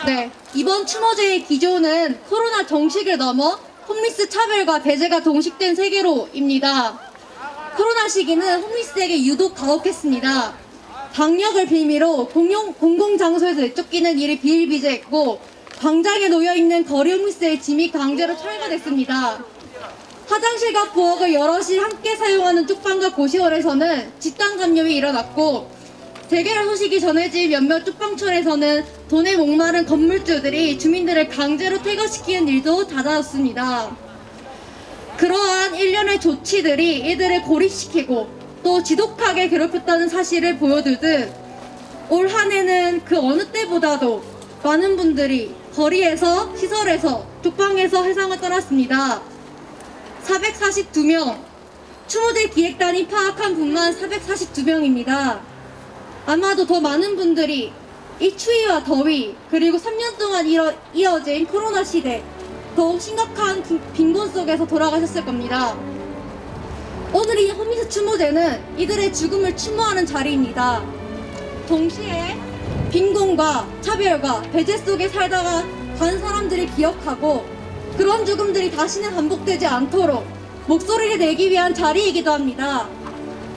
네, 이번 추모제의 기조는 코로나 정식을 넘어 홈리스 차별과 배제가 동식된 세계로입니다. 코로나 시기는 홈리스에게 유독 가혹했습니다. 방역을 빌미로 공공장소에서 내쫓기는 일이 비일비재했고 광장에 놓여있는 거리 홈리스의 짐이 강제로 철거됐습니다. 화장실과 부엌을 여럿이 함께 사용하는 쪽방과 고시원에서는 집단 감염이 일어났고 재개발 소식이 전해진 몇몇 쪽방촌에서는 돈에 목마른 건물주들이 주민들을 강제로 퇴거시키는 일도 잦아졌습니다. 그러한 일련의 조치들이 이들을 고립시키고 또 지독하게 괴롭혔다는 사실을 보여주듯 올 한 해는 그 어느 때보다도 많은 분들이 거리에서, 시설에서, 쪽방에서 세상을 떠났습니다. 442명, 추모제 기획단이 파악한 분만 442명입니다. 아마도 더 많은 분들이 이 추위와 더위, 그리고 3년 동안 이어진 코로나 시대, 더욱 심각한 빈곤 속에서 돌아가셨을 겁니다. 오늘 이 홈리스 추모제는 이들의 죽음을 추모하는 자리입니다. 동시에 빈곤과 차별과 배제 속에 살다가 간 사람들을 기억하고 그런 죽음들이 다시는 반복되지 않도록 목소리를 내기 위한 자리이기도 합니다.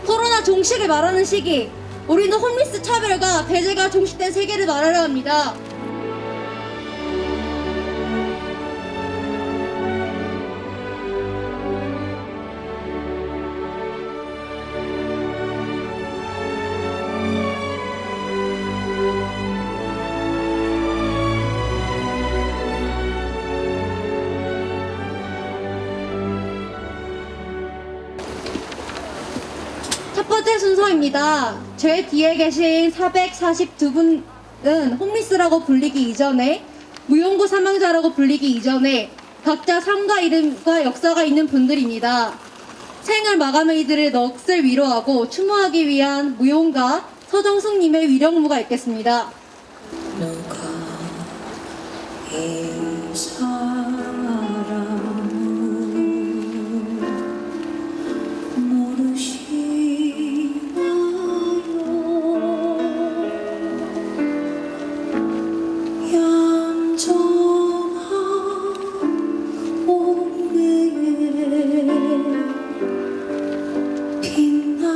코로나 종식을 말하는 시기, 우리는 홈리스 차별과 배제가 종식된 세계를 말하려 합니다. 첫 번째 순서입니다. 제 뒤에 계신 442분은 홈리스라고 불리기 이전에, 무용고 사망자라고 불리기 이전에 각자 삶과 이름과 역사가 있는 분들입니다. 생을 마감한 이들의 넋을 위로하고 추모하기 위한 무용가 서정숙님의 위령무가 있겠습니다. 누가 이 사람을 모르시나요? 얌전한 옥내에 빛나는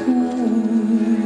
눈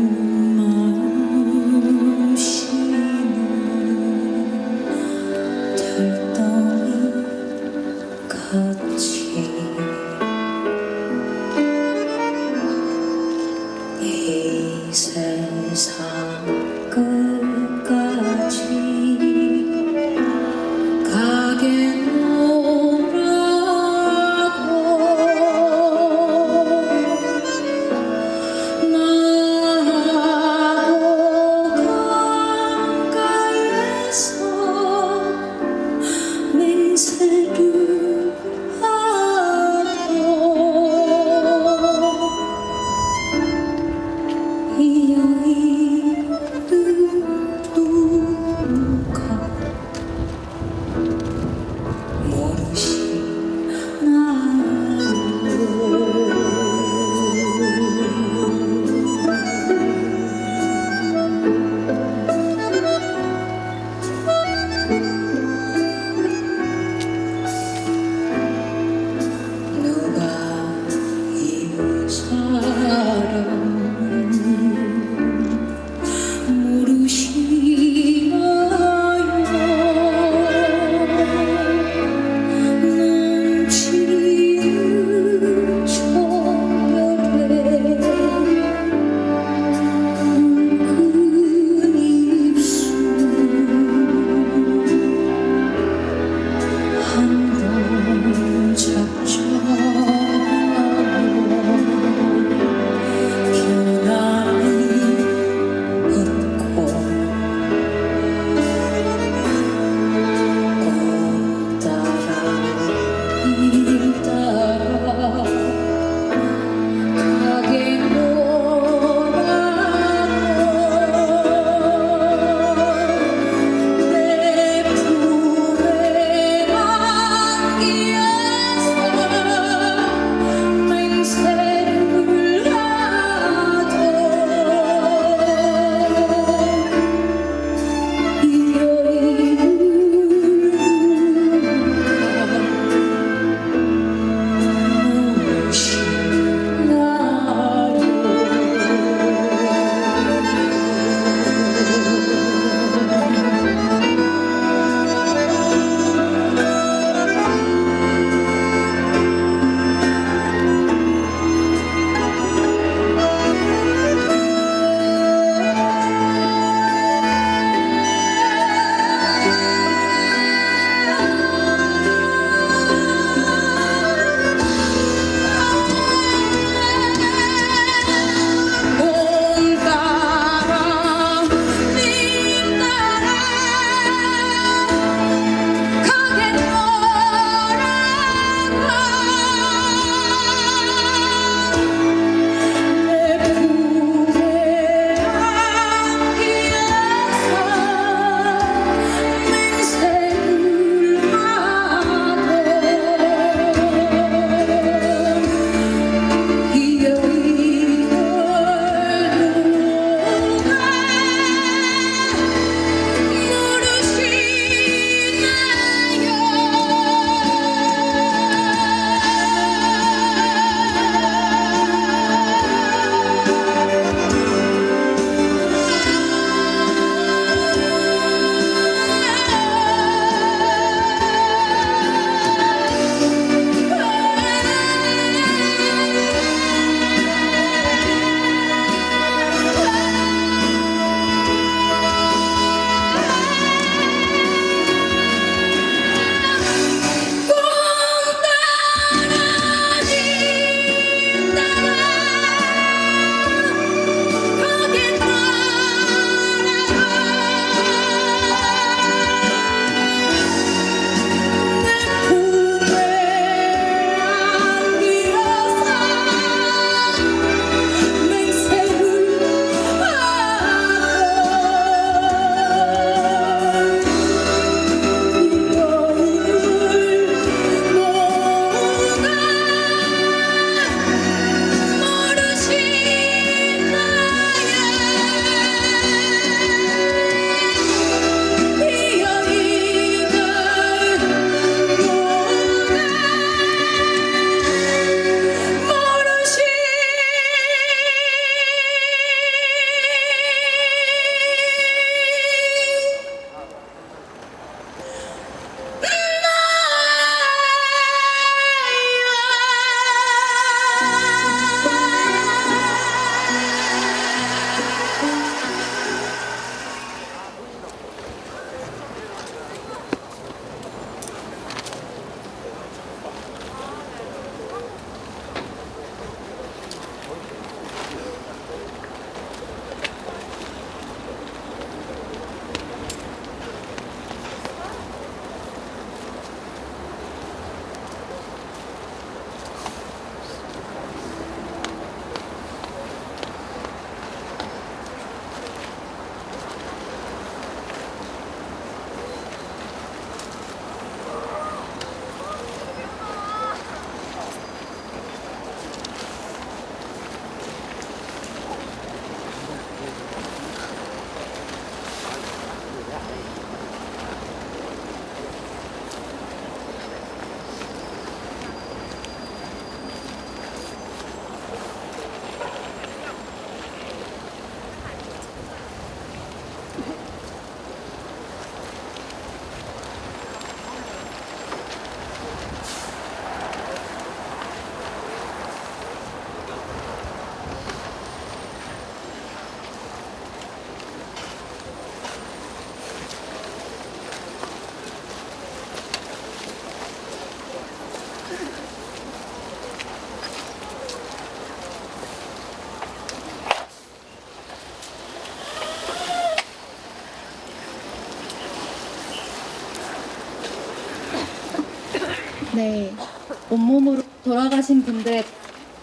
돌아가신 분들의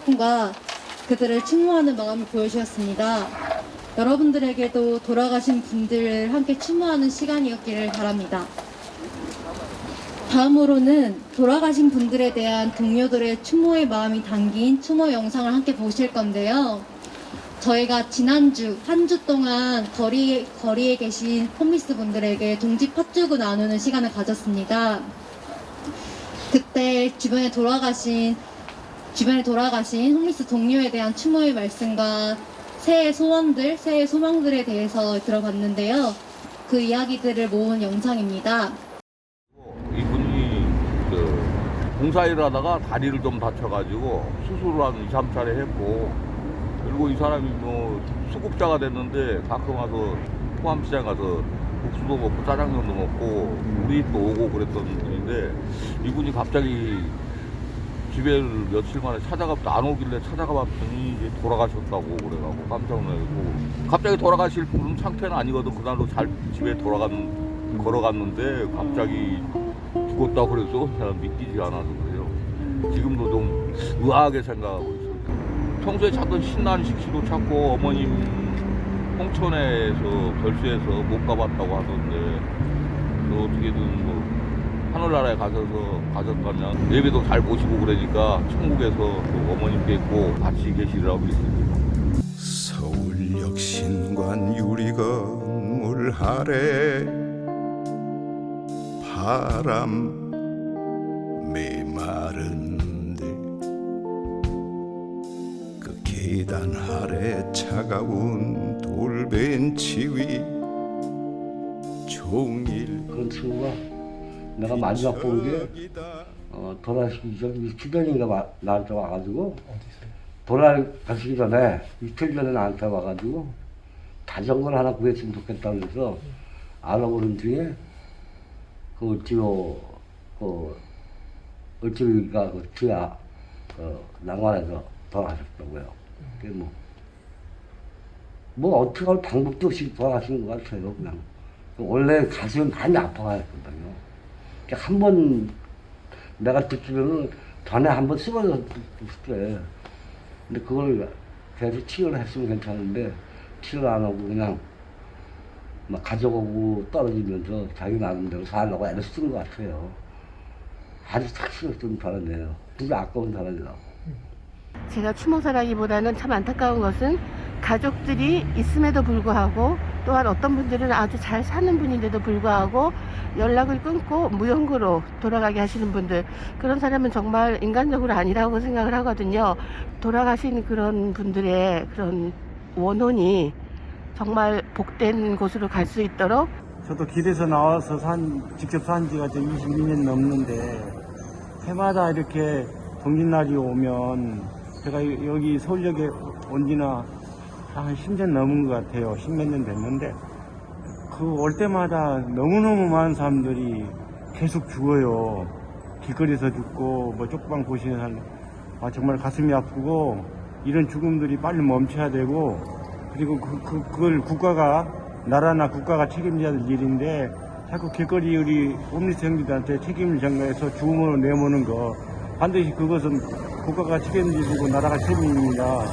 꿈과 그들을 추모하는 마음을 보여주셨습니다. 여러분들에게도 돌아가신 분들을 함께 추모하는 시간이었기를 바랍니다. 다음으로는 돌아가신 분들에 대한 동료들의 추모의 마음이 담긴 추모 영상을 함께 보실 건데요. 저희가 지난주 한 주 동안 거리에 계신 홈리스 분들에게 동지 팥죽을 나누는 시간을 가졌습니다. 그때 주변에 돌아가신 홈리스 동료에 대한 추모의 말씀과 새해 소원들, 새해 소망들에 대해서 들어봤는데요. 그 이야기들을 모은 영상입니다. 이분이 봉사일을 하다가 다리를 좀 다쳐가지고 수술을 한 2, 3차례 했고, 그리고 이 사람이 뭐 수급자가 됐는데 가끔 와서 포함시장 가서 국수도 먹고 짜장면도 먹고 우리 또 오고 그랬던 분인데, 이분이 갑자기 집에 며칠 만에 안 오길래 찾아가 봤더니 이제 돌아가셨다고 그래가지고 깜짝 놀랐고, 갑자기 돌아가실 분은 상태는 아니거든. 그날도 잘 집에 걸어갔는데 갑자기 죽었다고 그래서 그냥 믿기지 않아서 그래요. 지금도 좀 의아하게 생각하고 있어요. 평소에 찾던 신난식 씨도 찾고 어머님 홍천에서 별수에서 못 가봤다고 하던데, 어떻게든 뭐 하늘나라에 가셨다면 예배도 잘 모시고 그러니까 천국에서 또 어머님께 있고 같이 계시리라고 믿습니다. 서울역 신관 유리 건물 아래 바람 메마른데, 그 계단 아래 차가운 돌벤치 위 종일 그런 친구가 내가 마지막 본 게 돌아가시기 전 주변인가 나한테 와가지고, 돌아가시기 전에 이틀 전에 나한테 와가지고 자전거를 하나 구했으면 좋겠다 그래서 알아보는 뒤에 그 을지가 그 뒤에 난관에서 돌아가셨다고요. 그게 뭐 어떻게 할 방법도 없이 돌아가신 것 같아요. 그냥 원래 가슴이 많이 아파했거든요. 한 번 내가 듣기로는 전에 한 번 쓰러졌을 때, 근데 그걸 계속 치료를 했으면 괜찮은데 치료를 안 하고 그냥 막 가져가고 떨어지면서 자기 나름대로 살려고 애를 쓴 것 같아요. 아주 착실했던 사람이에요. 되게 아까운 사람이라고. 제가 추모사라기보다는 참 안타까운 것은 가족들이 있음에도 불구하고, 또한 어떤 분들은 아주 잘 사는 분인데도 불구하고 연락을 끊고 무용고로 돌아가게 하시는 분들, 그런 사람은 정말 인간적으로 아니라고 생각을 하거든요. 돌아가신 그런 분들의 그런 원혼이 정말 복된 곳으로 갈 수 있도록. 저도 길에서 나와서 직접 산 지가 22년 넘는데, 해마다 이렇게 동짓날이 오면, 제가 여기 서울역에 온 지나 한 10년 넘은 것 같아요. 10몇 년 됐는데, 그 올 때마다 너무너무 많은 사람들이 계속 죽어요. 길거리에서 죽고, 뭐 쪽방 보시는 사람, 정말 가슴이 아프고, 이런 죽음들이 빨리 멈춰야 되고, 그리고 그걸 나라나 국가가 책임져야 될 일인데, 자꾸 길거리 우리 홈리스 형들한테 책임을 전가해서 죽음으로 내모는 거, 반드시 그것은 국가가 책임지고 나라가 책임입니다.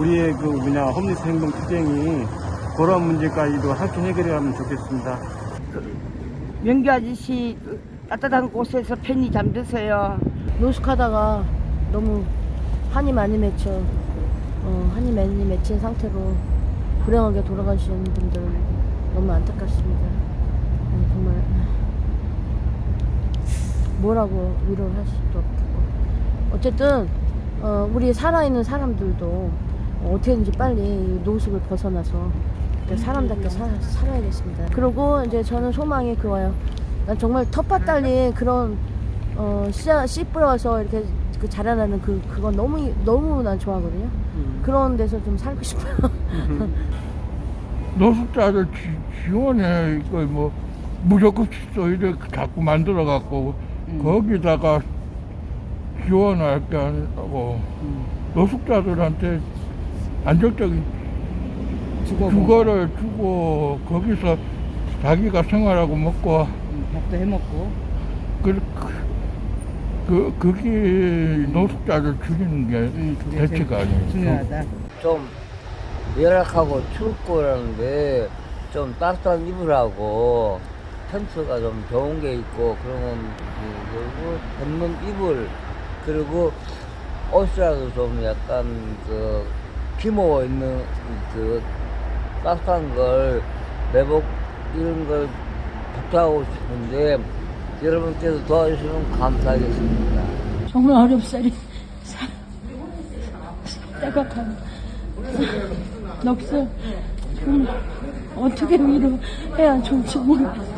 우리의 홈리스 행동 투쟁이 그런 문제까지도 함께 해결하면 좋겠습니다. 명규 아저씨 따뜻한 곳에서 편히 잠드세요. 노숙하다가 너무 한이 많이 맺힌 상태로 불행하게 돌아가신 분들 너무 안타깝습니다. 정말 뭐라고 위로를 할 수도 없고, 어쨌든 우리 살아있는 사람들도 어떻게든지 빨리 노숙을 벗어나서 사람답게 살아야겠습니다. 그리고 이제 저는 소망이 그거예요. 난 정말 텃밭 달린 그런 씨 뿌려서 이렇게 자라나는 그건 너무 난 좋아하거든요. 그런 데서 좀 살고 싶어요. 노숙자들 지원해. 이거 뭐 무조건 이렇게 자꾸 만들어 갖고 거기다가 지원할 게 아니고 노숙자들한테 안정적인 주거를 주고, 거기서 자기가 생활하고 먹고 밥도 해먹고. 그게 노숙자를 줄이는 게 대책 아니에요. 좀 열악하고 추울 거라는데 좀 따뜻한 이불하고 텐트가 좀 좋은 게 있고 그러면 그리고 덮는 이불 그리고 옷이라도 좀 약간 그 기모 있는 그 따뜻한 걸 내복 이런 걸 부탁하고 싶은데 여러분께서 도와주시면 감사하겠습니다. 정말 어렵사리 따갑한 넋을 정말 어떻게 위로해야 좋을지 모르겠어요.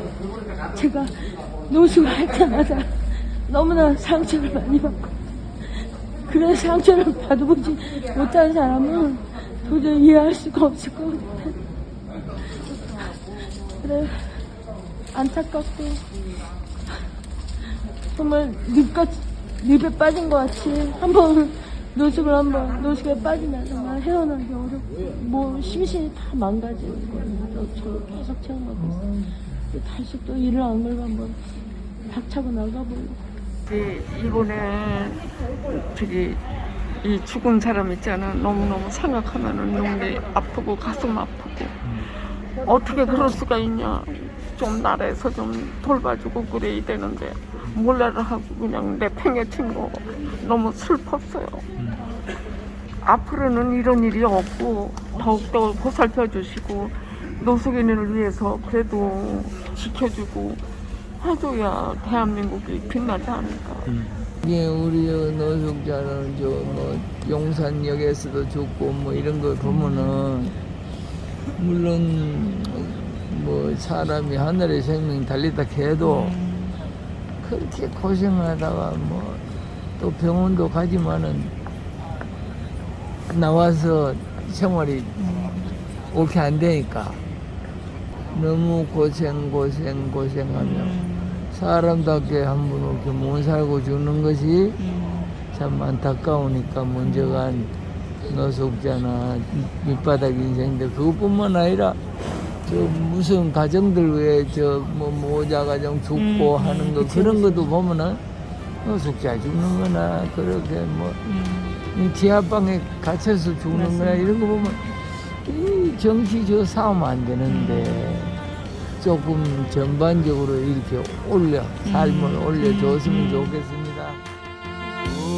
제가 노숙을 할 때마다 너무나 상처를 많이 받고 그런 상처를 받아보지 못한 사람은 도저히 이해할 수가 없을 것 같아요. 그래 안타깝고 정말 늪에 빠진 것 같이 노숙에 빠지면 정말 헤어나기 어렵고 뭐 심신이 다 망가지고 저 계속 체험하고 있어요. 다시 또 이를 악물고 한번 닥차고 나가보려고. 이번에 이 죽은 사람 있잖아. 너무너무 생각하면은 눈이 아프고 가슴 아프고 어떻게 그럴 수가 있냐. 좀 나라에서 좀 돌봐주고 그래야 되는데 몰라를 하고 그냥 내팽개친 거 너무 슬펐어요. 앞으로는 이런 일이 없고 더욱더 보살펴 주시고 노숙인을 위해서 그래도 지켜주고 해줘야 대한민국이 빛나지 않을까. 예, 우리 노숙자는 뭐 용산역에서도 죽고 뭐 이런 걸 보면은 물론 뭐 사람이 하늘의 생명 달리다 해도 그렇게 고생하다가 뭐 또 병원도 가지만은 나와서 생활이 옳게 안 되니까 너무 고생하며 사람답게 한 번 이렇게 못 살고 죽는 것이 참 안타까우니까 먼저가 노숙자나 밑바닥 인생들 그것뿐만 아니라 저 무슨 가정들 외에 저 뭐 모자 가정 죽고 하는 거 그런 것도 보면은 노숙자 죽는 거나 그렇게 뭐 지하방에 갇혀서 죽는 거나 이런 거 보면 이 정치적 싸우면 안 되는데 조금 전반적으로 이렇게 삶을 올려줬으면 좋겠습니다.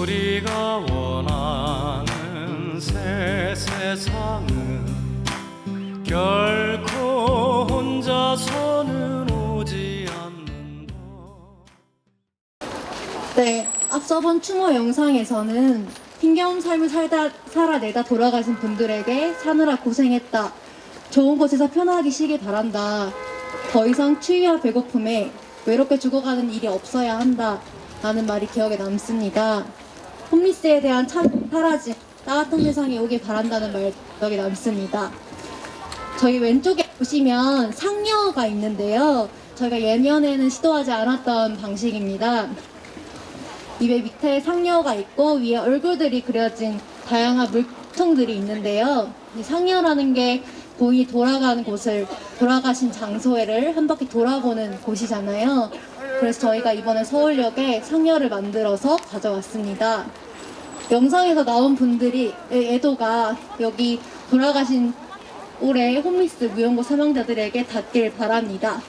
우리가 원하는 새 세상은 결코 혼자서는 오지 않는다. 네, 앞서본 추모 영상에서는 힘겨운 삶을 살아내다 돌아가신 분들에게 사느라 고생했다. 좋은 곳에서 편하게 쉬길 바란다. 더 이상 추위와 배고픔에 외롭게 죽어가는 일이 없어야 한다. 라는 말이 기억에 남습니다. 홈리스에 대한 사라짐, 따뜻한 세상이 오길 바란다는 말 기억에 남습니다. 저희 왼쪽에 보시면 상여가 있는데요. 저희가 예년에는 시도하지 않았던 방식입니다. 입에 밑에 상여가 있고 위에 얼굴들이 그려진 다양한 물총들이 있는데요. 이 상여라는 게 고인이 돌아가신 장소를 한 바퀴 돌아보는 곳이잖아요. 그래서 저희가 이번에 서울역에 상여를 만들어서 가져왔습니다. 영상에서 나온 분들이 애도가 여기 돌아가신 올해 홈리스 무용고 사망자들에게 닿길 바랍니다.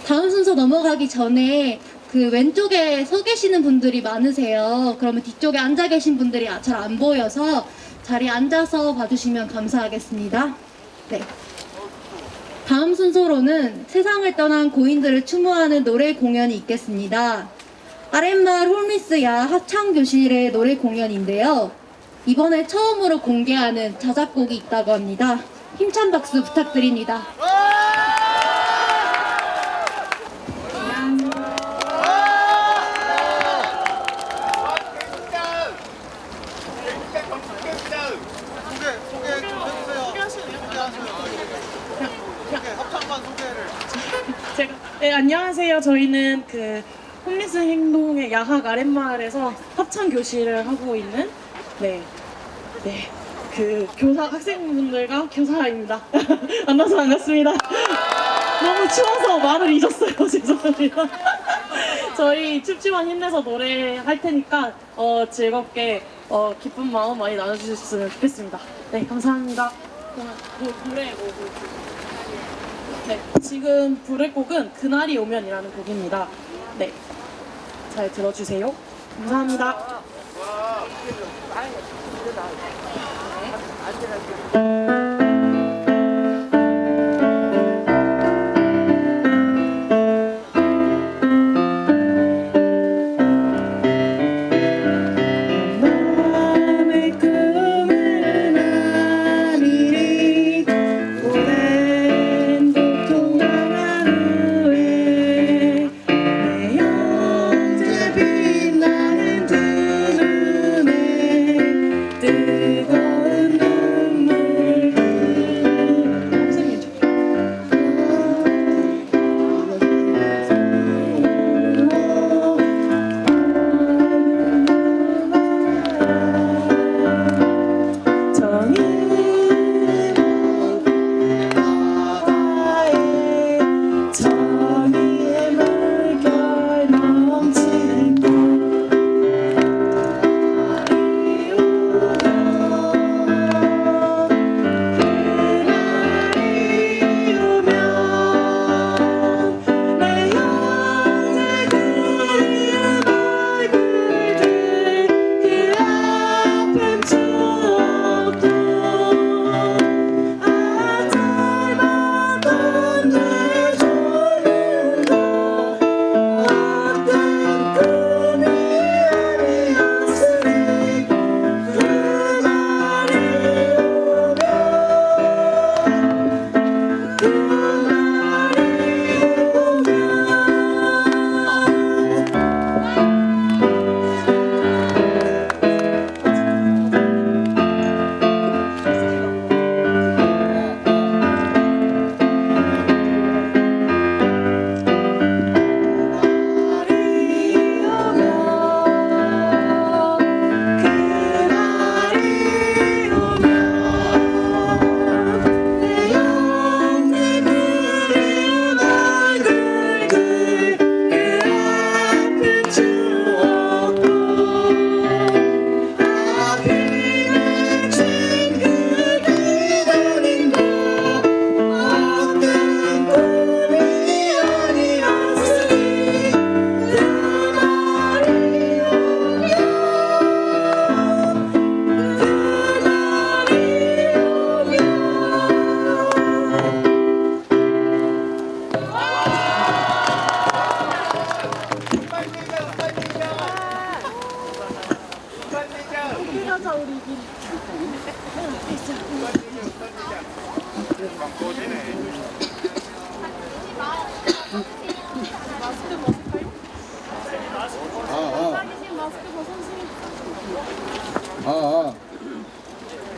다음 순서 넘어가기 전에 그 왼쪽에 서 계시는 분들이 많으세요. 그러면 뒤쪽에 앉아 계신 분들이 잘 안 보여서 자리에 앉아서 봐주시면 감사하겠습니다. 네. 다음 순서로는 세상을 떠난 고인들을 추모하는 노래 공연이 있겠습니다. 아랫마을 홀미스야 합창교실의 노래 공연인데요. 이번에 처음으로 공개하는 자작곡이 있다고 합니다. 힘찬 박수 부탁드립니다. 네, 안녕하세요. 저희는 그 홈리스 행동의 야학 아랫마을에서 합창 교실을 하고 있는 그 교사 학생분들과 교사입니다. 만나서 반갑습니다. 너무 추워서 말을 잊었어요. 죄송합니다. 저희 춥지만 힘내서 노래할 테니까 즐겁게 기쁜 마음 많이 나눠주셨으면 좋겠습니다. 네, 감사합니다. 그러면 노래 네, 지금 부를 곡은 그날이 오면이라는 곡입니다. 네, 잘 들어주세요. 감사합니다.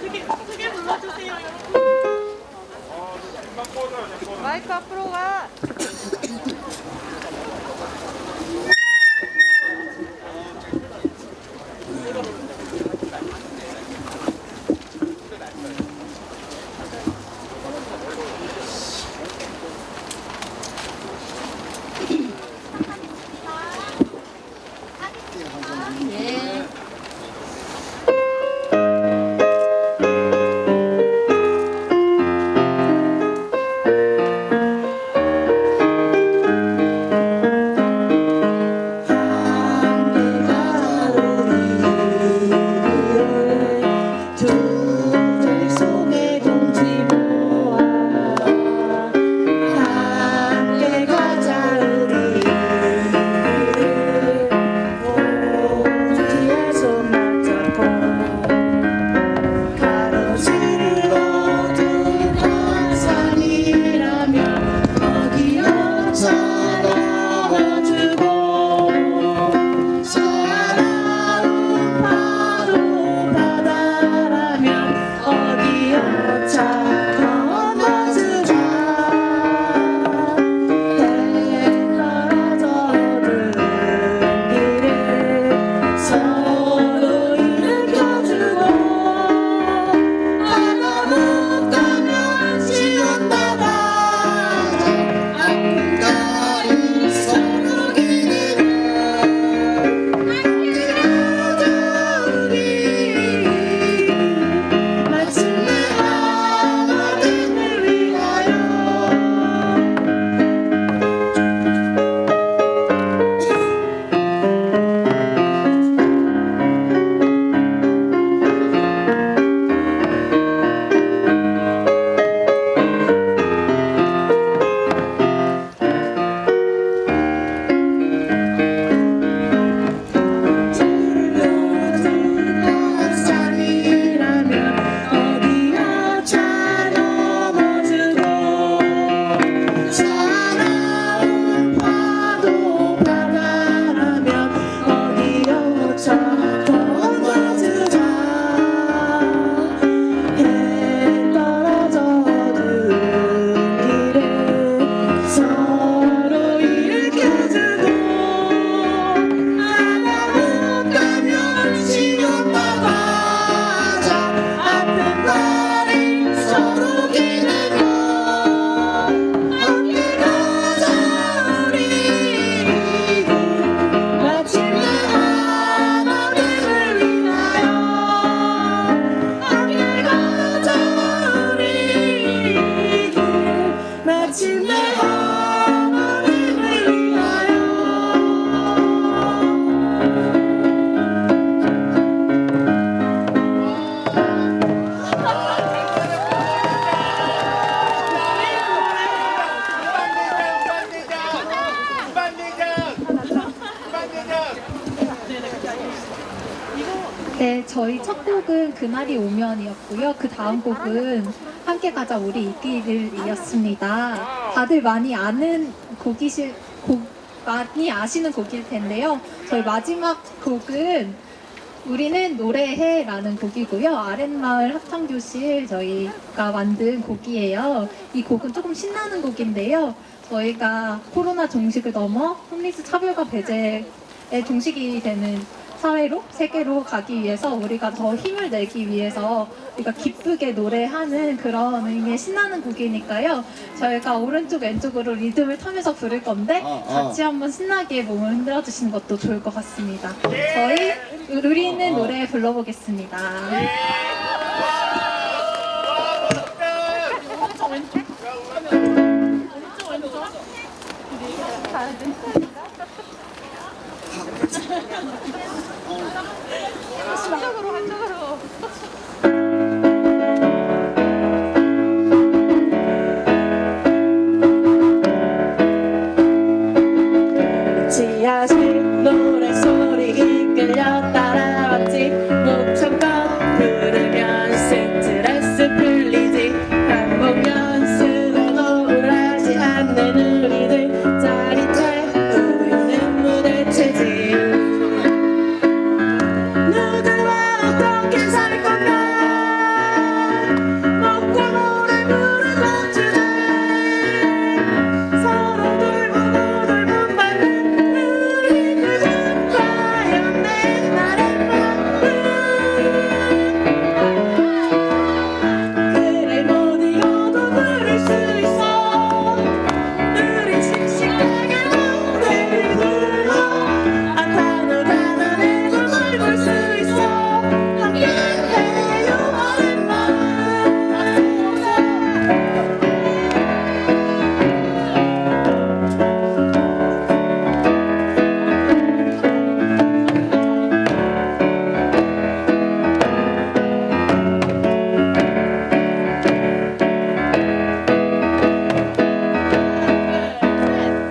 크게 불러주세요, 여러분. 마이크 앞으로 가. 한비가 우리 네, 저희 첫 곡은 그날이 오면이었고요. 그 다음 곡은 함께 가자 우리 이 길을이었습니다. 다들 많이 아는 많이 아시는 곡일 텐데요. 저희 마지막 곡은 우리는 노래해라는 곡이고요. 아랫마을 합창교실 저희가 만든 곡이에요. 이 곡은 조금 신나는 곡인데요. 저희가 코로나 종식을 넘어 홈리스 차별과 배제의 종식이 되는 사회로, 세계로 가기 위해서 우리가 더 힘을 내기 위해서 우리가 기쁘게 노래하는 그런 의미의 신나는 곡이니까요. 저희가 오른쪽 왼쪽으로 리듬을 타면서 부를 건데 같이 한번 신나게 몸을 흔들어 주시는 것도 좋을 것 같습니다. 저희 우리는 노래 불러보겠습니다. 지하실 노래소리 이끌려 따라왔지 목청껏 부르면 스트레스 풀리지 반복 연습에도 우울하지 않는 우리들 짜릿해 우리는 무대체지 누구와 어떻게 살 건가 먹고 노래 부르고 주제 서로 돌보고 돌봄 받는 우리들 과연 내 말에 그래 못 이어도 부를 수 있어 우리 씩씩하게 노래를 불러 아파도 가난해도 널 볼 수 있어 함께해요 오랜만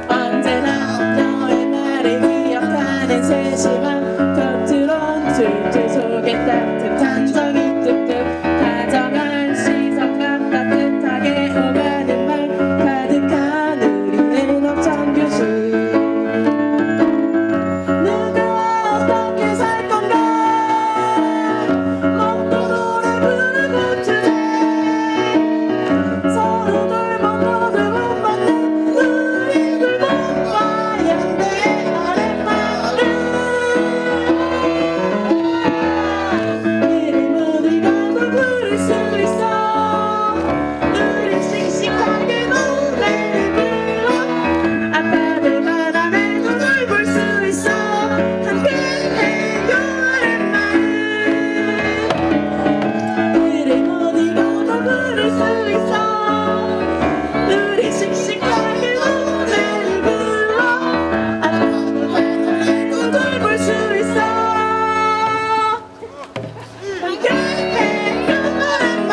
언제나 너의 말을 기억하는 세심한 겉으론 줄줄 속에 따뜻한 정이 뚝뚝 다정한 시선과 따뜻하게 오가는 말 가득한 우리는 합창교실 누구와 어떻게 살 건가 먹고 노래 부르고 주제 서로 돌보고 돌봄 받는 우리들 과연 내 아랫말은 이름은 읽어도 부를 수 있어 우리 씩씩하게 노래를 불러 아파도 가난해도 널 볼 수 있어 함께해요 아랫말은 이름은 읽어도 부를 수 있어 우리 씩씩하게 노래를 불러 아파도 가난해도 널 볼 수 있어 함께해요 아랫말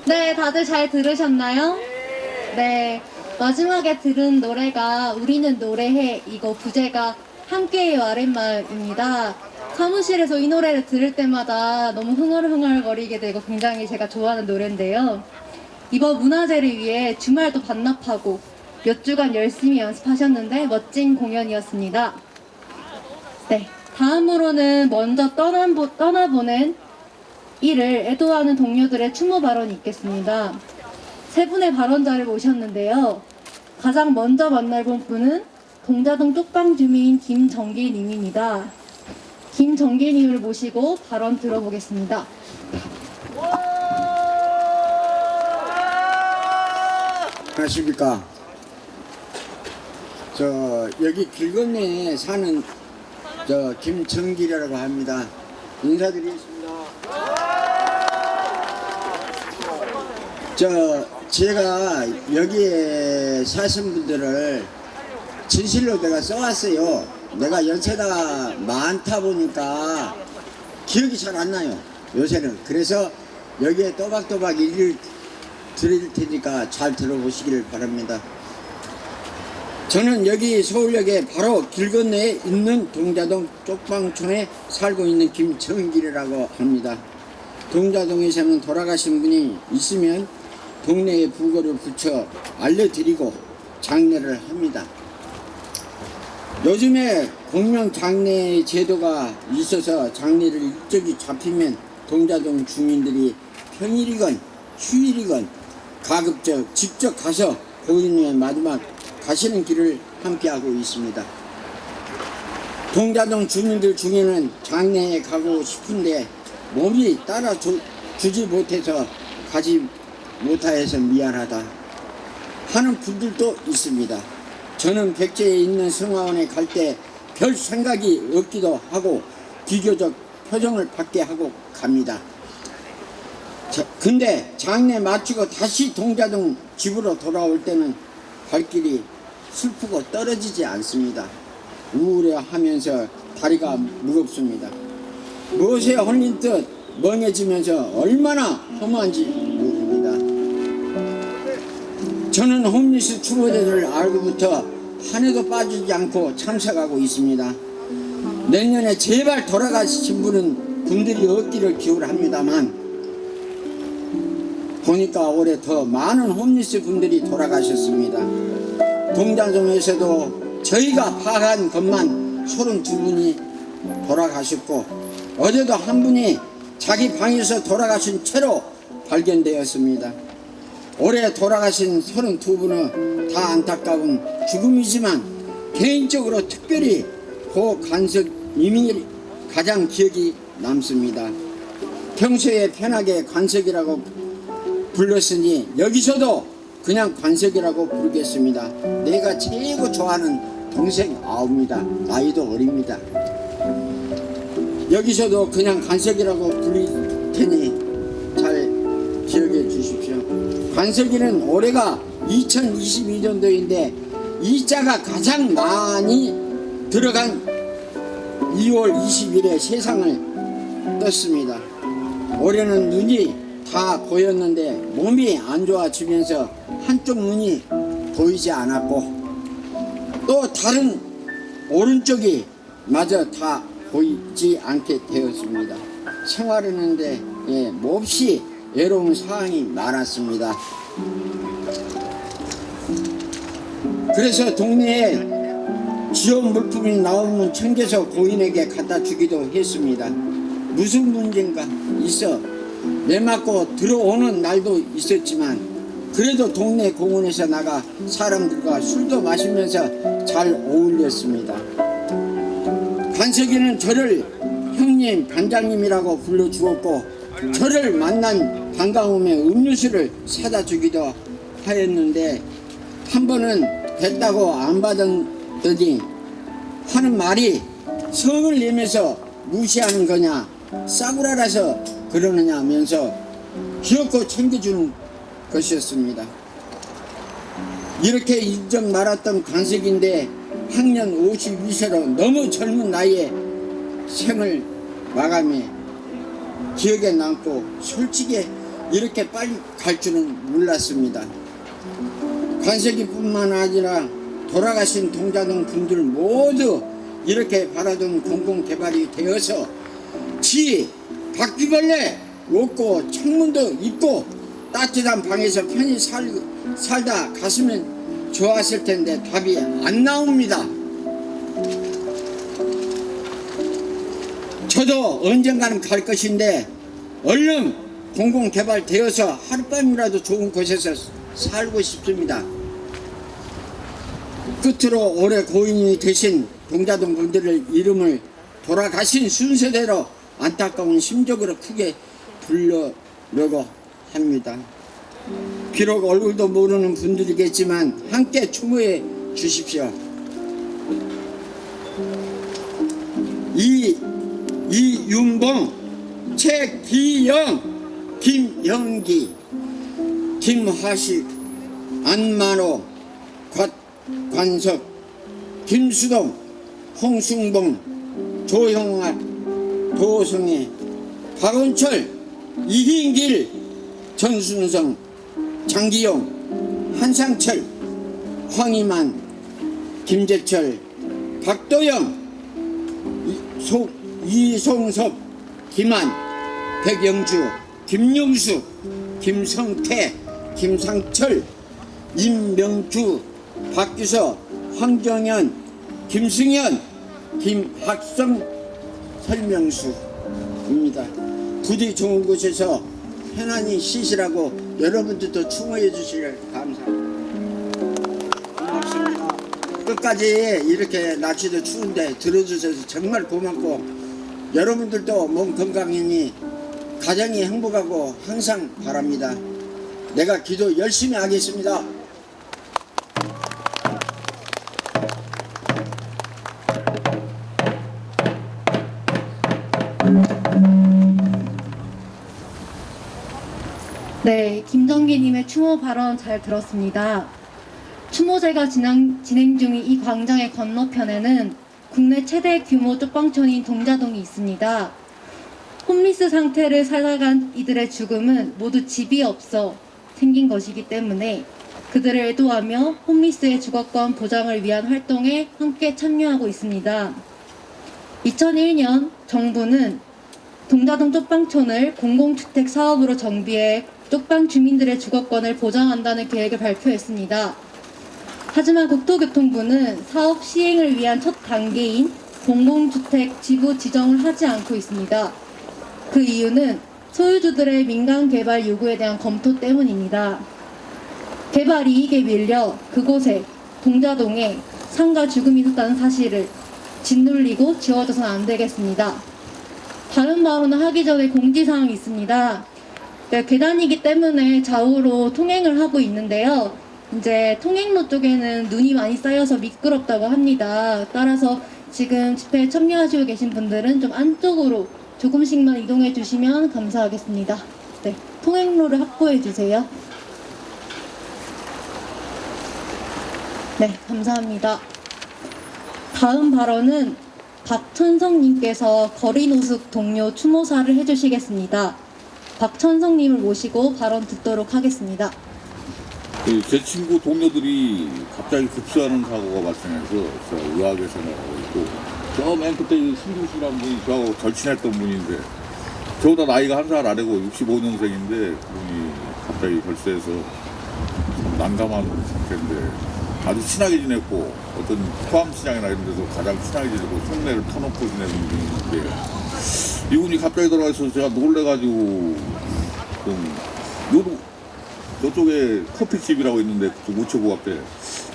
네, 다들 잘 들으셨나요? 네, 마지막에 들은 노래가 우리는 노래해 이거 부제가 함께해요 아랫말입니다. 사무실에서 이 노래를 들을 때마다 너무 흥얼흥얼거리게 되고 굉장히 제가 좋아하는 노래인데요. 이번 문화제를 위해 주말도 반납하고 몇 주간 열심히 연습하셨는데 멋진 공연이었습니다. 네, 다음으로는 먼저 떠나보낸 이를 애도하는 동료들의 추모 발언이 있겠습니다. 세 분의 발언자를 모셨는데요. 가장 먼저 만나본 분은 동자동 쪽방 주민 김정길 님입니다. 김정길 님을 모시고 발언 들어보겠습니다. 안녕하십니까. 여기 길건너에 사는 김정길이라고 합니다. 인사드리겠습니다. 제가 여기에 사신 분들을 진실로 내가 써왔어요. 내가 연세가 많다 보니까 기억이 잘 안 나요, 요새는. 그래서 여기에 또박또박 얘기를 드릴 테니까 잘 들어보시기를 바랍니다. 저는 여기 서울역에 바로 길 건너에 있는 동자동 쪽방촌에 살고 있는 김정길이라고 합니다. 동자동에서는 돌아가신 분이 있으면 동네에 부고를 붙여 알려드리고 장례를 합니다. 요즘에 공명장례 제도가 있어서 장례를 일정이 잡히면 동자동 주민들이 평일이건 휴일이건 가급적 직접 가서 고인의 마지막 가시는 길을 함께하고 있습니다. 동자동 주민들 중에는 장례에 가고 싶은데 몸이 따라주지 못해서 가지 못하여서 미안하다 하는 분들도 있습니다. 저는 백제에 있는 성화원에 갈 때 별 생각이 없기도 하고 비교적 표정을 받게 하고 갑니다. 근데 장례 마치고 다시 동자동 집으로 돌아올 때는 발길이 슬프고 떨어지지 않습니다. 우울해하면서 다리가 무겁습니다. 무엇에 홀린 듯 멍해지면서 얼마나 허무한지 모릅니다. 저는 홈리스 추모제를 알고부터 한 해도 빠지지 않고 참석하고 있습니다. 내년에 제발 돌아가신 분들이 없기를 기원합니다만 보니까 올해 더 많은 홈리스 분들이 돌아가셨습니다. 동자동에서도 저희가 파악한 것만 32분이 돌아가셨고 어제도 한 분이 자기 방에서 돌아가신 채로 발견되었습니다. 올해 돌아가신 32분은 다 안타까운 죽음이지만 개인적으로 특별히 고 관석님이 가장 기억이 남습니다. 평소에 편하게 관석이라고 불렀으니 여기서도 그냥 관석이라고 부르겠습니다. 내가 최고 좋아하는 동생 아우입니다. 나이도 어립니다. 여기서도 그냥 관석이라고 부를 테니 잘 기억해 주십시오. 관석이는 올해가 2022년도인데 이자가 가장 많이 들어간 2월 20일에 세상을 떴습니다. 올해는 눈이 다 보였는데 몸이 안 좋아지면서 한쪽 눈이 보이지 않았고 또 다른 오른쪽이 마저 다 보이지 않게 되었습니다. 생활하는데 몹시 외로운 상황이 많았습니다. 그래서 동네에 지원 물품이 나오면 챙겨서 고인에게 갖다 주기도 했습니다. 무슨 문제인가 있어 매 맞고 들어오는 날도 있었지만 그래도 동네 공원에서 나가 사람들과 술도 마시면서 잘 어울렸습니다. 관석이는 저를 형님, 반장님이라고 불러주었고 저를 만난 반가움에 음료수를 사다 주기도 하였는데 한 번은 됐다고 안 받았더니 하는 말이 성을 내면서 무시하는 거냐 싸구라라서 그러느냐 하면서 귀엽고 챙겨주는 것이었습니다. 이렇게 인정 말았던 관석인데 학년 52세로 너무 젊은 나이에 생을 마감해 기억에 남고 솔직히 이렇게 빨리 갈 줄은 몰랐습니다. 관석이뿐만 아니라 돌아가신 동자동 분들 모두 이렇게 바라던 공공개발이 되어서 지 바퀴벌레 없고 창문도 있고 따뜻한 방에서 편히 살다 갔으면 좋았을 텐데 답이 안 나옵니다. 저도 언젠가는 갈 것인데 얼른 공공개발 되어서 하룻밤이라도 좋은 곳에서 살고 싶습니다. 끝으로 올해 고인이 되신 동자동 분들의 이름을 돌아가신 순서대로 안타까운 심적으로 크게 부르려고 합니다. 비록 얼굴도 모르는 분들이겠지만 함께 추모해 주십시오. 이윤봉, 최기영, 김영기 김하식, 안만호, 관석, 김수동, 홍승봉, 조형학, 도성애, 박원철, 이hin길, 전순성, 장기용, 한상철, 황희만, 김재철, 박도영, 이송섭, 김한, 백영주, 김용수, 김성태, 김상철, 임명주, 박규서, 황정현, 김승현, 김학성, 설명수입니다. 부디 좋은 곳에서 편안히 쉬시라고 여러분들도 추모해 주시길 감사합니다. 고맙습니다. 끝까지 이렇게 날씨도 추운데 들어주셔서 정말 고맙고, 여러분들도 몸 건강하니 가정이 행복하고 항상 바랍니다. 내가 기도 열심히 하겠습니다. 네, 김정기님의 추모 발언 잘 들었습니다. 추모제가 진행 중인 이 광장의 건너편에는 국내 최대 규모 쪽방촌인 동자동이 있습니다. 홈리스 상태를 살아간 이들의 죽음은 모두 집이 없어 생긴 것이기 때문에 그들을 애도하며 홈리스의 주거권 보장을 위한 활동에 함께 참여하고 있습니다. 2001년 정부는 동자동 쪽방촌을 공공주택 사업으로 정비해 쪽방 주민들의 주거권을 보장한다는 계획을 발표했습니다. 하지만 국토교통부는 사업 시행을 위한 첫 단계인 공공주택 지구 지정을 하지 않고 있습니다. 그 이유는 소유주들의 민간 개발 요구에 대한 검토 때문입니다. 개발 이익에 밀려 그곳에 동자동에 상가 죽음이 있었다는 사실을 짓눌리고 지워져서는 안 되겠습니다. 다른 발언을 하기 전에 공지사항이 있습니다. 네, 계단이기 때문에 좌우로 통행을 하고 있는데요. 이제 통행로 쪽에는 눈이 많이 쌓여서 미끄럽다고 합니다. 따라서 지금 집회에 참여하시고 계신 분들은 좀 안쪽으로 조금씩만 이동해 주시면 감사하겠습니다. 네, 통행로를 확보해 주세요. 네, 감사합니다. 다음 발언은 박천성님께서 거리노숙 동료 추모사를 해주시겠습니다. 박천성님을 모시고 발언 듣도록 하겠습니다. 제 친구 동료들이 갑자기 급수하는 사고가 발생해서 제가 의학에 생각하고 있고, 저 맨 그때 신규씨라는 분이 저하고 절친했던 분인데, 저보다 나이가 한 살 아래고 65년생인데 그분이 갑자기 결세해서 난감한 상태인데 아주 친하게 지냈고, 어떤 포항시장이나 이런 데서 가장 친하게 지내고 속내를 터놓고 지내는 분인데, 이분이 갑자기 돌아가서 제가 놀래가지고 좀 저쪽에 커피집이라고 있는데 그쪽 우체국 앞에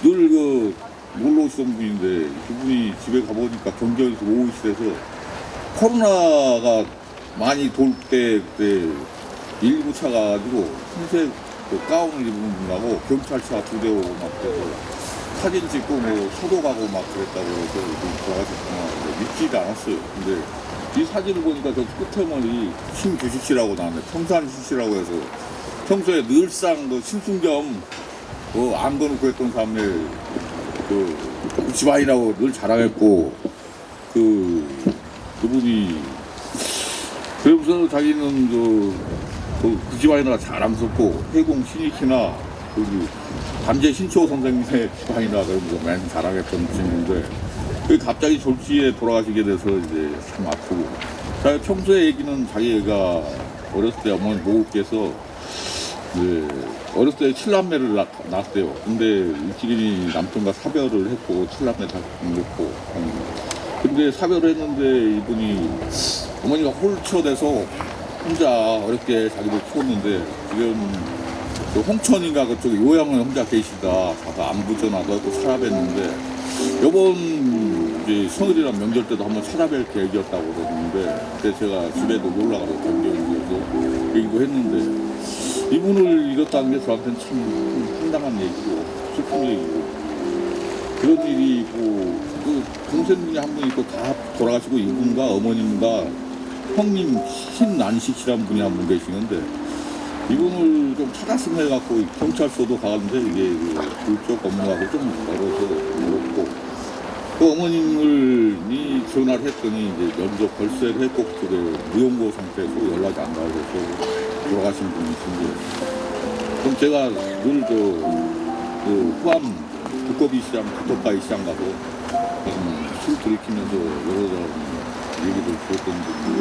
늘 그 놀러 오시던 분인데, 그분이 집에 가보니까 경기에서 오후시에서 코로나가 많이 돌 때 그때 119차 가가지고 흰색 그 가운을 입은 분하고 경찰차 2대 오고 막 그래서 사진 찍고 뭐 소독하고 막 그랬다고 해서 돌아가셨구나. 믿지도 않았어요. 근데 이 사진을 보니까 저 끝에머리 신규식 씨라고 나왔네. 평산식 씨라고 해서 평소에 늘상 그 신순겸 안 거놓고 했던 사람을 그 집안이라고 늘 자랑했고, 그분이 그러면서 자기는 그 집안이나 자랑스럽고 해공 신익이나 담재 신초 선생님의 집안이나 그러면서 맨 자랑했던 분인데, 그 갑자기 졸지에 돌아가시게 돼서 이제 참 아프고, 자기 평소에 얘기는 자기가 어렸을 때 어머니 모국께서 어렸을 때 7남매를 낳았대요. 근데 일찍이 남편과 사별을 했고 7남매 다 낳고, 근데 사별을 했는데 이분이 어머니가 홀초돼서 혼자 어렵게 자기를 키웠는데, 지금 그 홍천인가 그쪽에 요양원에 혼자 계시다 가서 안부 전화도 하고 살아뵀는데, 요번 이제 성일이랑 명절 때도 한번 찾아뵐 계획이었다고 그러는데, 그때 제가 집에도 놀러 가서 경기에서 얘기도 했는데, 이분을 잃었다는 게 저한테는 참 황당한 얘기고 슬픈 얘기고, 그런 일이 있고, 그 동생분이 한 분 있고 다 돌아가시고, 이분과 어머님과 형님 신안식 씨라는 분이 한 분 계시는데, 이분을 좀 찾았으면 해갖고 경찰서도 가는데 이게 그쪽 업무하고 좀 멀어서 어렵고 그 어머님이 전화를 했더니 이제 면접 결세를 했고 그쪽에 무용고 상태에서 연락이 안 가서 돌아가신 분이신데 그럼 제가 늘 그 후암 두꺼비 시장, 두터파이 시장 가서 술 들이키면서 여러 사람 얘기를 들었던 분인데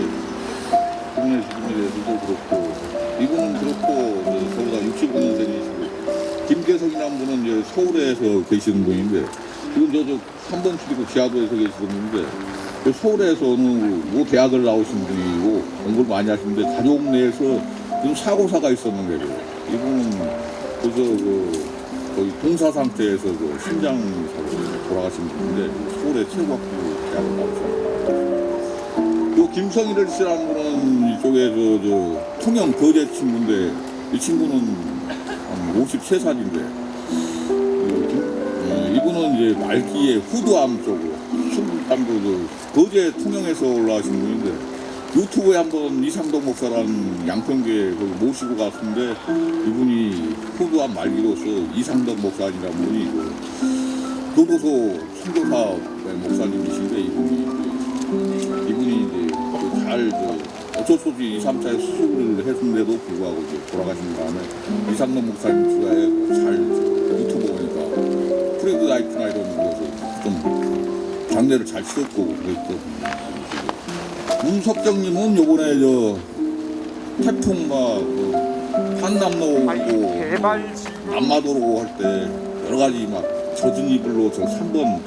국내 주민에 대해서도 그렇고 이분은 그렇고 저보다 65년생이시고 김계석이라는 분은 이제 서울에서 계시는 분인데 지금 저쪽 3번 출입구 지하도에서 계시는 분인데 서울에서 어느 모 대학을 나오신 분이고 공부를 많이 하시는데 가족 내에서 좀 사고사가 있었는데 이분은 그래서 거의 동사 상태에서 그 심장 사고로 돌아가신 분인데 서울의 최고학부 대학을 나오셨습니다. 요 김성일 씨라는 분은 이쪽에 통영 거제 친구인데 이 친구는 한 53살인데 이분은 이제 말기에 후두암 쪽으로 충북담도 거제 통영에서 올라가신 분인데 유튜브에 한번 이상덕 목사라는 양평교에 거기 모시고 갔는데 이분이 후두암 말기로서 이상덕 목사님이라는 분이 교도소 선교사 목사님이신데 이분이 이제 잘 어쩔 수 없이 2, 3차에 수술을 했는데도 불구하고 이제 돌아가신 다음에 이상덕 목사님 주가에 잘 유튜브 보니까 프레드 라이프나 이런 곳에서 좀 장례를 잘 치렀고 그랬거든요. 문석정님은 요번에 태풍 한남로 오고 남마도로 할 때 여러 가지 막 젖은 이불로 3번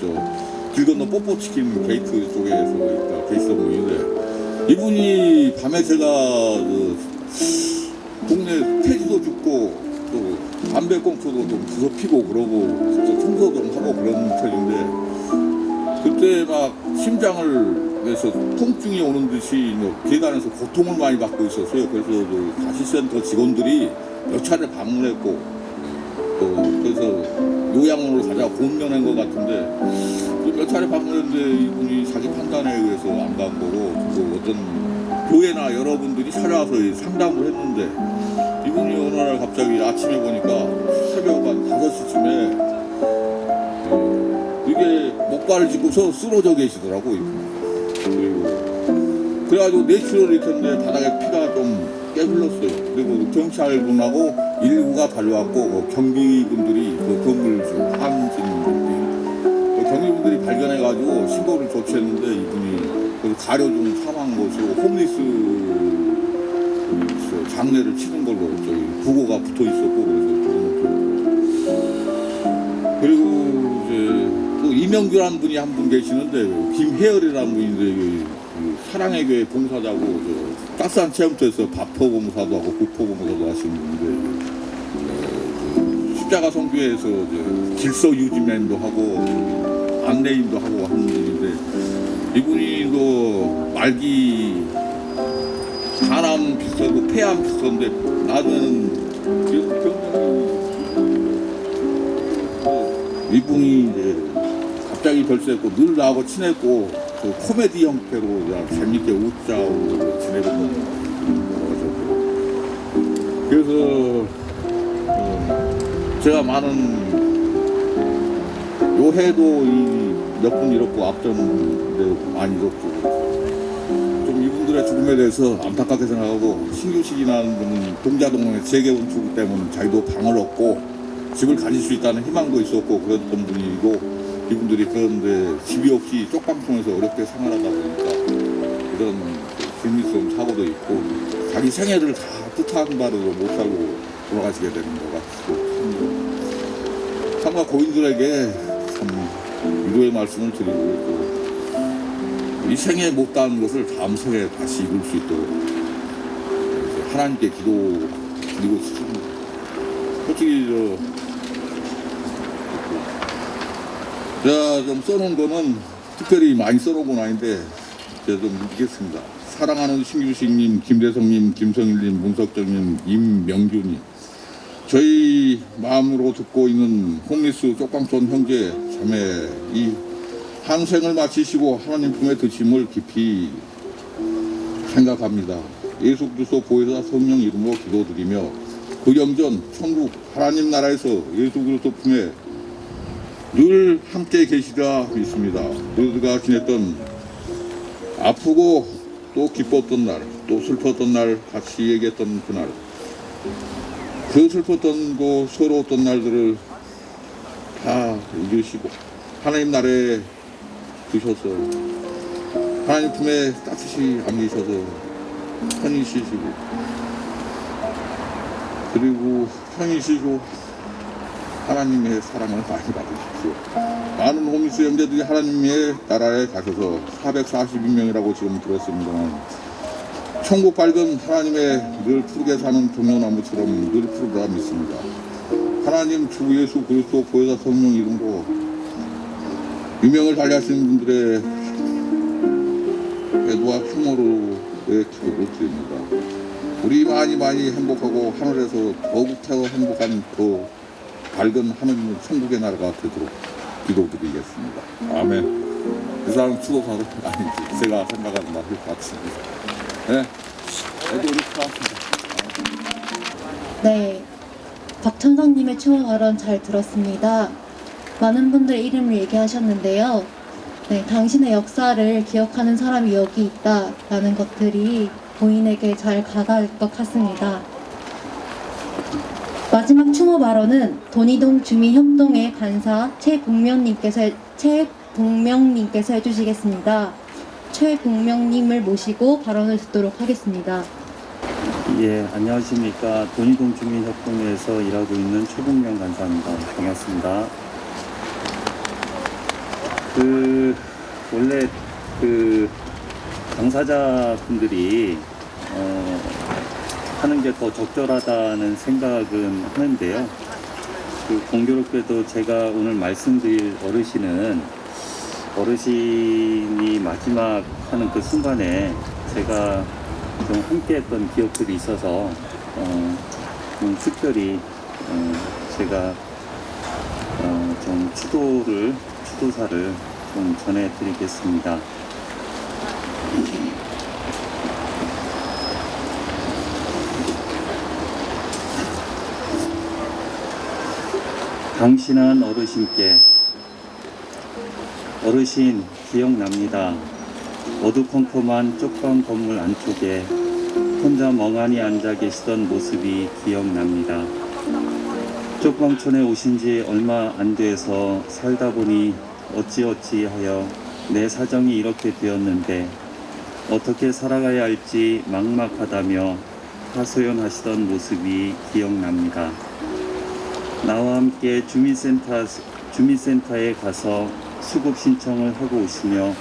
길 건너 뽀뽀치킨 게이트 쪽에서 계시던 분인데 이분이 밤에 제가 동네 폐지도 줍고 또 담배꽁초도 좀 주워 피고 그러고 청소 좀 하고 그런 편인데 그때 막 심장을 그래서 통증이 오는 듯이 계단에서 고통을 많이 받고 있었어요. 그래서 가시센터 직원들이 몇 차례 방문했고 그래서 요양원으로 가자고 권면한 것 같은데 몇 차례 방문했는데 이분이 자기 판단에 의해서 안 간 거고 어떤 교회나 여러분들이 찾아와서 상담을 했는데 이분이 어느 날 갑자기 아침에 보니까 새벽 한 5시쯤에 이게 목발을 짚고서 쓰러져 계시더라고. 그래가지고 내추럴일 텐데 바닥에 피가 좀 깨물렸어요. 그리고 경찰분하고 119가 달려왔고 경비분들이 건물 좀 함진 경비분들이 발견해가지고 신고를 조치했는데 이분이 가려준 사망 것으로 홈리스 장례를 치는 걸로 저희 부고가 붙어 있었고 그래서 그리고 이제 또 이명규라는 분이 한 분 계시는데 김혜열이라는 분인데 사랑의 교회 봉사자고 따스한 체험터에서 밥포 봉사도 하고 국포 봉사도 하시는 분인데 십자가 성교회에서 질서 유지맨도 하고 안내인도 하고 하는 분인데 이분이 말기 간암 비슷하고 폐암 비슷한데 나중에는 이분이 이제 갑자기 결세했고 늘 나하고 친했고 코미디 형태로 재밌게 웃자고 지내던 거죠. 그래서 제가 많은 요 해도 몇 분 잃었고 앞전도 많이 잃었고 좀 이분들의 죽음에 대해서 안타깝게 생각하고 신규식이라는 분은 동자동문의 재개건축 때문에 자기도 방을 얻고 집을 가질 수 있다는 희망도 있었고 그랬던 분이고 이분들이 그런데 집이 없이 쪽방통에서 어렵게 생활하다 보니까 이런 불미스러운 사고도 있고 자기 생애를 다 뜻한 바로 못 살고 돌아가시게 되는 것 같고 참가 고인들에게 참 위로의 말씀을 드리고 이 생에 못다한 것을 다음 생에 다시 이룰 수 있도록 하나님께 기도드리고 싶습니다. 솔직히 제가 좀 써놓은 거는 특별히 많이 써놓은 건 아닌데 제가 좀 읽겠습니다. 사랑하는 신규식님, 김대성님, 김성일님, 문석정님, 임명규님 저희 마음으로 듣고 있는 홈리스 쪽방촌 형제 자매 이 한 생을 마치시고 하나님 품에 드심을 깊이 생각합니다. 예수 그리스도 보혜사 성령 이름으로 기도드리며 영전 천국 하나님 나라에서 예수 그리스도 품에 늘 함께 계시리라 믿습니다. 우리가 지냈던 아프고 또 기뻤던 날, 또 슬펐던 날 같이 얘기했던 그날, 그 슬펐던 거 서러웠던 날들을 다 잊으시고 하나님 나라에 드셔서 하나님 품에 따뜻이 안기셔서 편히 쉬시고, 그리고 편히 쉬고 하나님의 사랑을 많이 받으십시오. 많은 홈리스 형제들이 하나님의 나라에 가셔서 442명이라고 지금 들었습니다만, 천국 밝은 하나님의 늘 푸르게 사는 종려나무처럼 늘 푸르다 믿습니다. 하나님 주 예수 그리스도 보혜사 성령 이름으로 유명을 달리하시는 분들의 애도와 휴머로의 기도를 드립니다. 우리 많이 행복하고 하늘에서 더욱 더 행복한 그 밝은 하느님 천국의 나라가 되도록 기도드리겠습니다. 아멘. 그 사람 추도사로 아니지, 제가 생각하는 말을 같습니다. 네, 애도 우리 수고하셨습니다. 네, 박천성님의 추모 발언 잘 들었습니다. 많은 분들의 이름을 얘기하셨는데요. 네, 당신의 역사를 기억하는 사람이 여기 있다라는 것들이 본인에게 잘 가닿을 것 같습니다. 마지막 추모 발언은 돈이동 주민협동회 간사 최복명님께서 해주시겠습니다. 최복명님을 모시고 발언을 듣도록 하겠습니다. 예, 안녕하십니까. 돈이동 주민협동회에서 일하고 있는 최복명 간사입니다. 반갑습니다. 원래 당사자분들이 하는 게 더 적절하다는 생각은 하는데요. 공교롭게도 제가 오늘 말씀드릴 어르신이 마지막 하는 그 순간에 제가 좀 함께했던 기억들이 있어서 좀 특별히 제가 좀 추도사를 좀 전해드리겠습니다. 당신한 어르신께. 어르신 기억납니다. 어두컴컴한 쪽방 건물 안쪽에 혼자 멍하니 앉아 계시던 모습이 기억납니다. 쪽방촌에 오신 지 얼마 안 돼서 살다 보니 어찌하여 내 사정이 이렇게 되었는데 어떻게 살아가야 할지 막막하다며 하소연하시던 모습이 기억납니다. 나와 함께 주민센터에 가서 수급 신청을 하고 오시며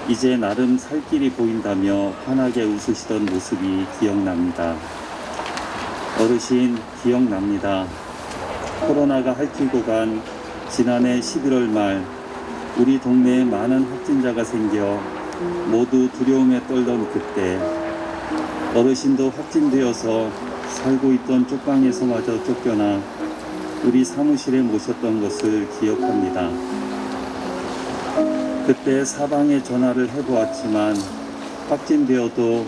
이제 나름 살 길이 보인다며 환하게 웃으시던 모습이 기억납니다. 어르신 기억납니다. 코로나가 핥히고 간 지난해 11월 말 우리 동네에 많은 확진자가 생겨 모두 두려움에 떨던 그때 어르신도 확진되어서 살고 있던 쪽방에서마저 쫓겨나 우리 사무실에 모셨던 것을 기억합니다. 그때 사방에 전화를 해보았지만 확진되어도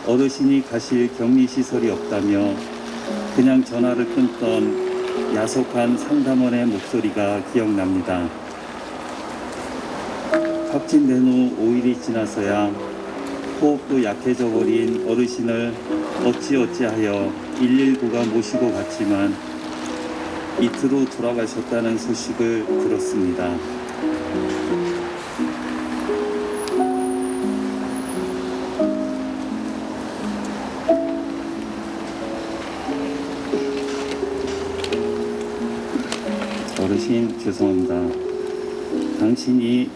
어르신이 가실 격리시설이 없다며 그냥 전화를 끊던 야속한 상담원의 목소리가 기억납니다. 확진된 후 5일이 지나서야 호흡도 약해져 버린 어르신을 어찌하여 119가 모시고 갔지만 이틀 후 돌아가셨다는 소식을 들었습니다. 어르신 죄송합니다. 당신이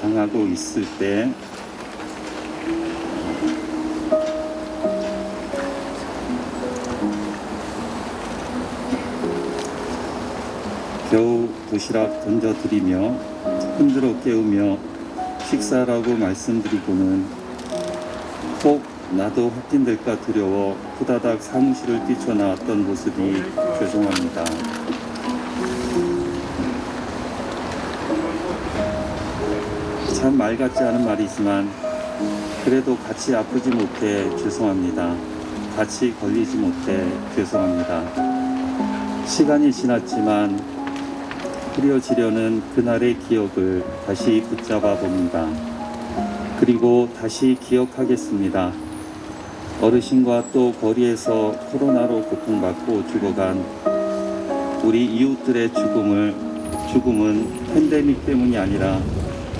당하고 있을 때 겨우 도시락 던져드리며 흔들어 깨우며 식사라고 말씀드리고는 혹 나도 확진될까 두려워 후다닥 사무실을 뛰쳐나왔던 모습이 죄송합니다. 참 말 같지 않은 말이지만 그래도 같이 아프지 못해 죄송합니다. 같이 걸리지 못해 죄송합니다. 시간이 지났지만 그려지려는 그날의 기억을 다시 붙잡아 봅니다. 그리고 다시 기억하겠습니다. 어르신과 또 거리에서 코로나로 고통받고 죽어간 우리 이웃들의 죽음은 팬데믹 때문이 아니라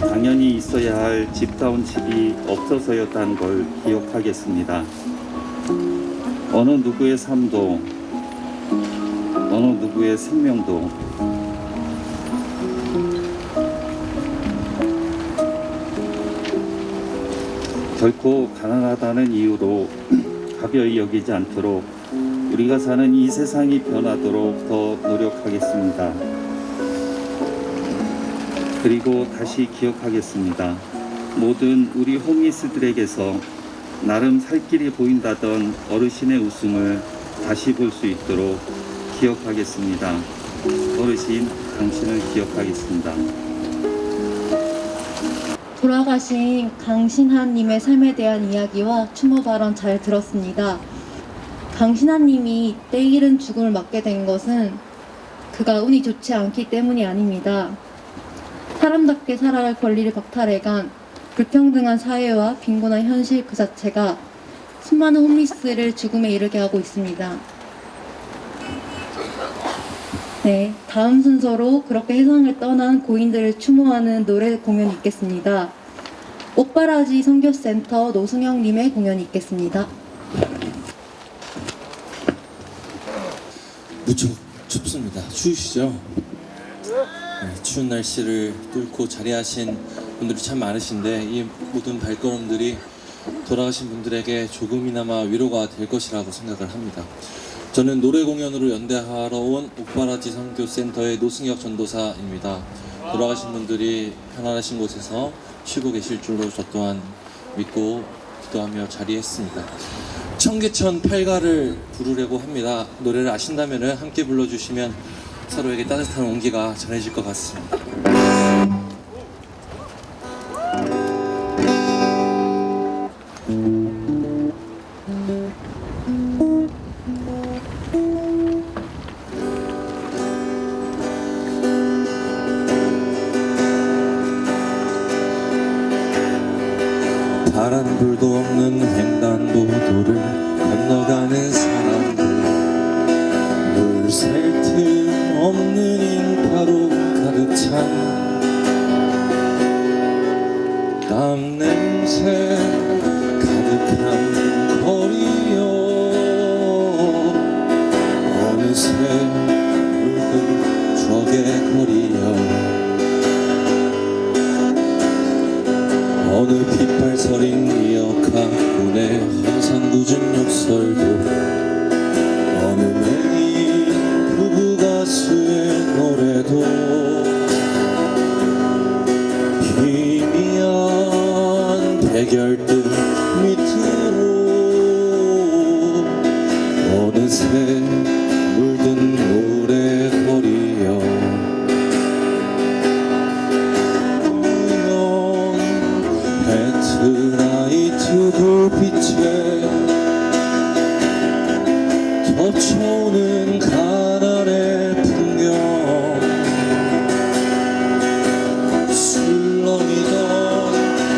당연히 있어야 할 집다운 집이 없어서였다는 걸 기억하겠습니다. 어느 누구의 삶도, 어느 누구의 생명도 결코 가난하다는 이유로 가벼이 여기지 않도록 우리가 사는 이 세상이 변하도록 더 노력하겠습니다. 그리고 다시 기억하겠습니다. 모든 우리 홈리스들에게서 나름 살 길이 보인다던 어르신의 웃음을 다시 볼 수 있도록 기억하겠습니다. 어르신, 당신을 기억하겠습니다. 돌아가신 강신하님의 삶에 대한 이야기와 추모 발언 잘 들었습니다. 강신하님이 때이른 죽음을 맞게 된 것은 그가 운이 좋지 않기 때문이 아닙니다. 사람답게 살아갈 권리를 박탈해간 불평등한 사회와 빈곤한 현실 그 자체가 수많은 홈리스를 죽음에 이르게 하고 있습니다. 네, 다음 순서로 그렇게 세상을 떠난 고인들을 추모하는 노래 공연이 있겠습니다. 옥바라지 선교센터 노승영님의 공연이 있겠습니다. 무척 춥습니다. 추우시죠? 네, 추운 날씨를 뚫고 자리하신 분들이 참 많으신데 이 모든 발걸음들이 돌아가신 분들에게 조금이나마 위로가 될 것이라고 생각을 합니다. 저는 노래 공연으로 연대하러 온 옥바라지 선교센터의 노승혁 전도사입니다. 돌아가신 분들이 편안하신 곳에서 쉬고 계실 줄로 저 또한 믿고 기도하며 자리했습니다. 청계천 팔가를 부르려고 합니다. 노래를 아신다면 함께 불러주시면 서로에게 따뜻한 온기가 전해질 것 같습니다. 바람 불도 없는 횡단보도를 건너가는 사람들, 물 셀 틈 없는 인파로 가득 찬 땀 냄새 가득한 거리여, 어느새 물든 추억의 거리여, 어느 핏발서린 기억하고내 환상궂은 욕설도, 어느 매일 부부 가수의 노래도, 희미한 백열등 밑으로 어느새 물든 노래거리여, 헤드라이트 불빛에 덮쳐오는 가난의 풍경, 술렁이던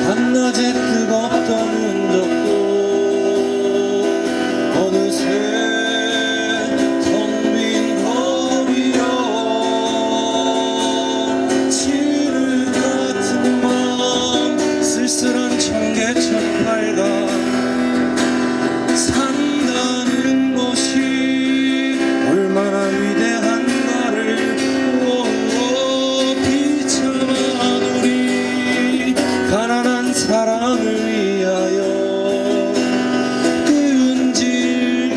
한낮에 뜨겁던 흔적도 어느새 텅 빈 거리여, 지를 같은 맘 쓸쓸한 청계천 팔가, 산다는 것이 얼마나 위대한가를 비참한 우리 가난한 사람을 위하여, 끈질긴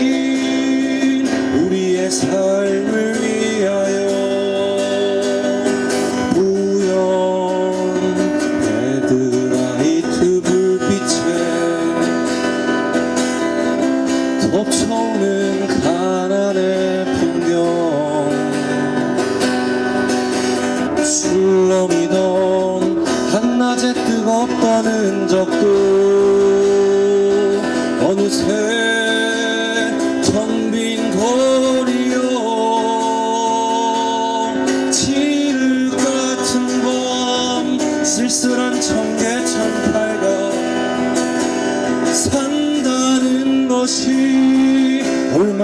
우리의 삶을 위하여, 우연 헤드라이트 불빛에 덮쳐오는 가난의 풍경, 술렁이던 한낮에 뜨겁던 흔적도 어느새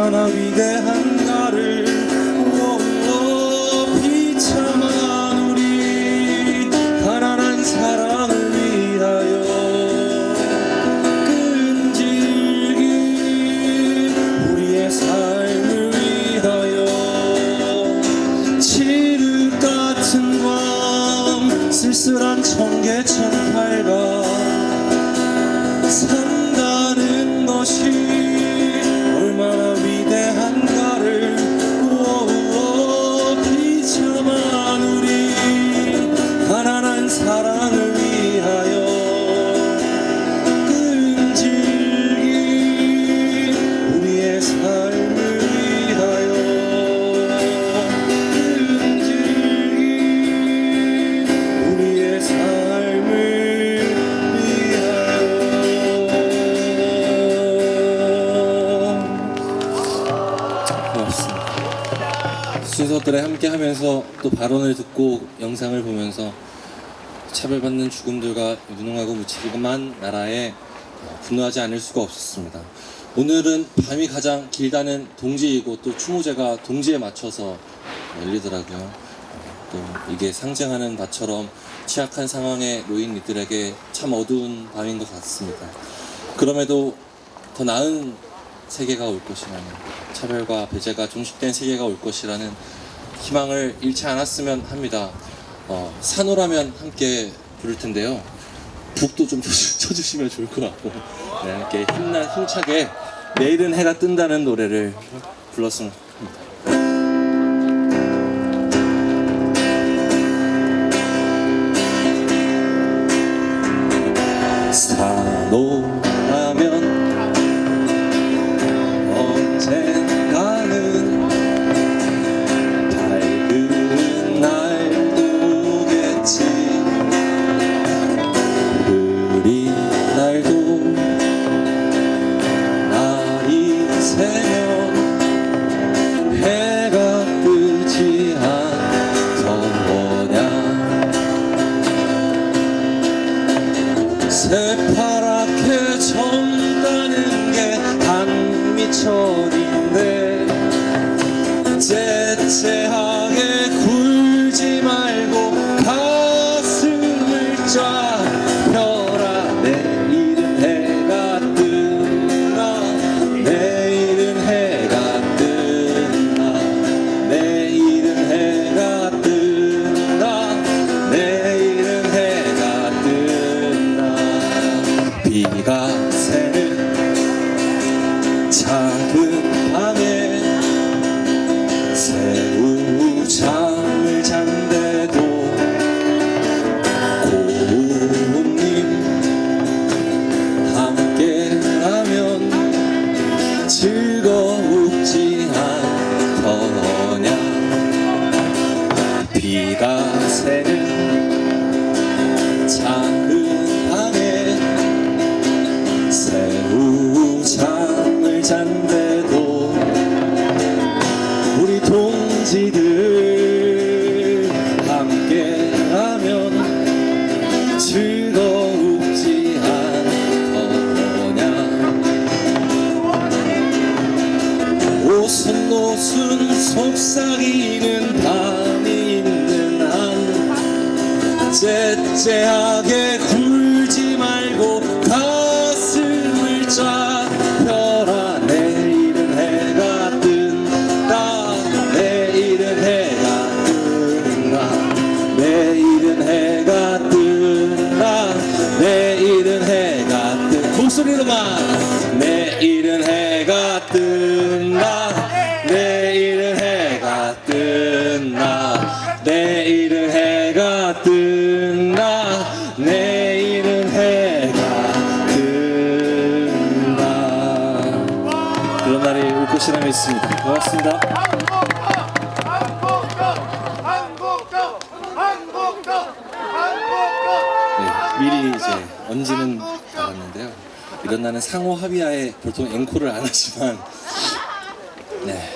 얼마나 위대한가를 비참한 우리 가난한 사랑을 위하여 끈질긴 우리의 삶을 위하여 칠흑 같은 밤 쓸쓸한 청계천팔가 산다는 것이 얼마나 위대한가를 비참한 우리 가난한 사랑을 위하여 끈질긴 우리의 삶을 위하여 끈질긴 우리의 삶을 순서들에 함께하면서 또 발언을 듣고 영상을 보면서 차별받는 죽음들과 무능하고 무책임한 나라에 분노하지 않을 수가 없었습니다. 오늘은 밤이 가장 길다는 동지이고 또 추모제가 동지에 맞춰서 열리더라고요. 또 이게 상징하는 바처럼 취약한 상황에 놓인 이들에게 참 어두운 밤인 것 같습니다. 그럼에도 더 나은 세계가 올 것이라는, 차별과 배제가 종식된 세계가 올 것이라는 희망을 잃지 않았으면 합니다. 산호라면 함께 부를 텐데요. 북도 좀 쳐주시면 좋을 것 같고, 네, 함께 힘차게 내일은 해가 뜬다는 노래를 불렀으면 합니다. 산호라면 언젠가는 밝은 날도 오겠지. 흐린 날도 날이 새면 해가 뜨지 않더냐. 새파랗게 젊다는 게 한미천인데 째째하게 굴지 말고 가슴을 쫙 펴라. 내일은 해가 뜨나, 내일은 해가 뜨나, 내일은 해가 뜨나, 내일은 해가 뜨나. 비가 새는 작은 방에 새우잠을 잔대도 고운님 함께라면 즐거우지 않더냐. 비가 새는 작은 방에 새우잠을 잔대도 우리 동지들 함께라면 즐거우지 않더냐. 오순오순 속삭이는 밤이 있는 한 째째하게 굴지 말고 가슴을 쫙 펴라. 내일은 해가 뜬다, 내일은 해가 뜬다, 내일은 해가 뜬다, 내일은 해가 뜬다. 목소리로만. 내일은 해가 뜬다, 내일은 해가 뜬다, 내일은 해가 뜬다, 내일은 해가 뜬다. 그런 날이 올 것이라 믿습니다. 고맙습니다. 네, 미리 이제 언지는 알았는데요. 이런 날은 상호 합의하에 보통 앵콜을 안 하지만, 네,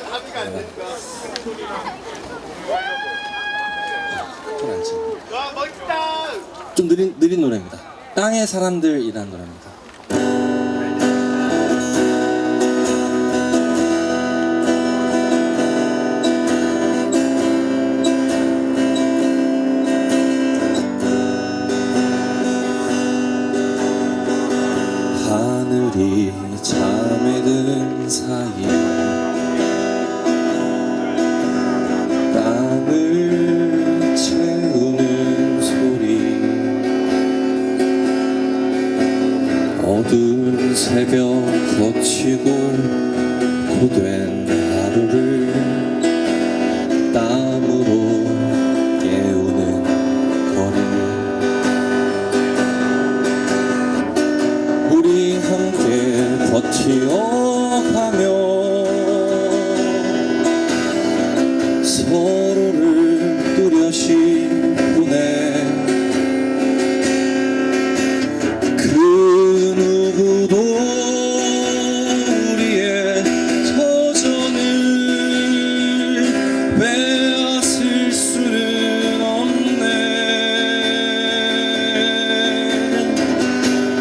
좀 느린 노래입니다. 땅의 사람들이라는 노래입니다. 늦은 새벽 거치고 고된 하루를 땀으로 깨우는 거리 우리 함께 버티어가며 서로를 뚜렷이 보내 그 누구도 우리의 터전을 빼앗을 수는 없네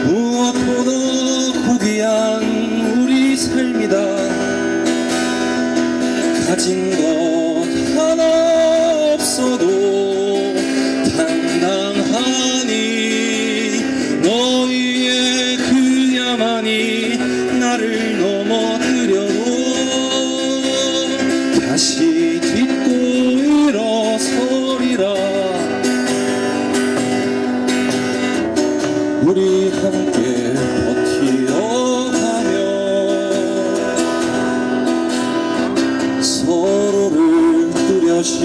무엇보다 고귀한 우리 삶이다 가진 것 하나 없어도 당당하니 너희의 그야만이 나를 넘어뜨려도 다시 딛고 일어서리라 우리 함께 버티어가며 서로를 뚜렷이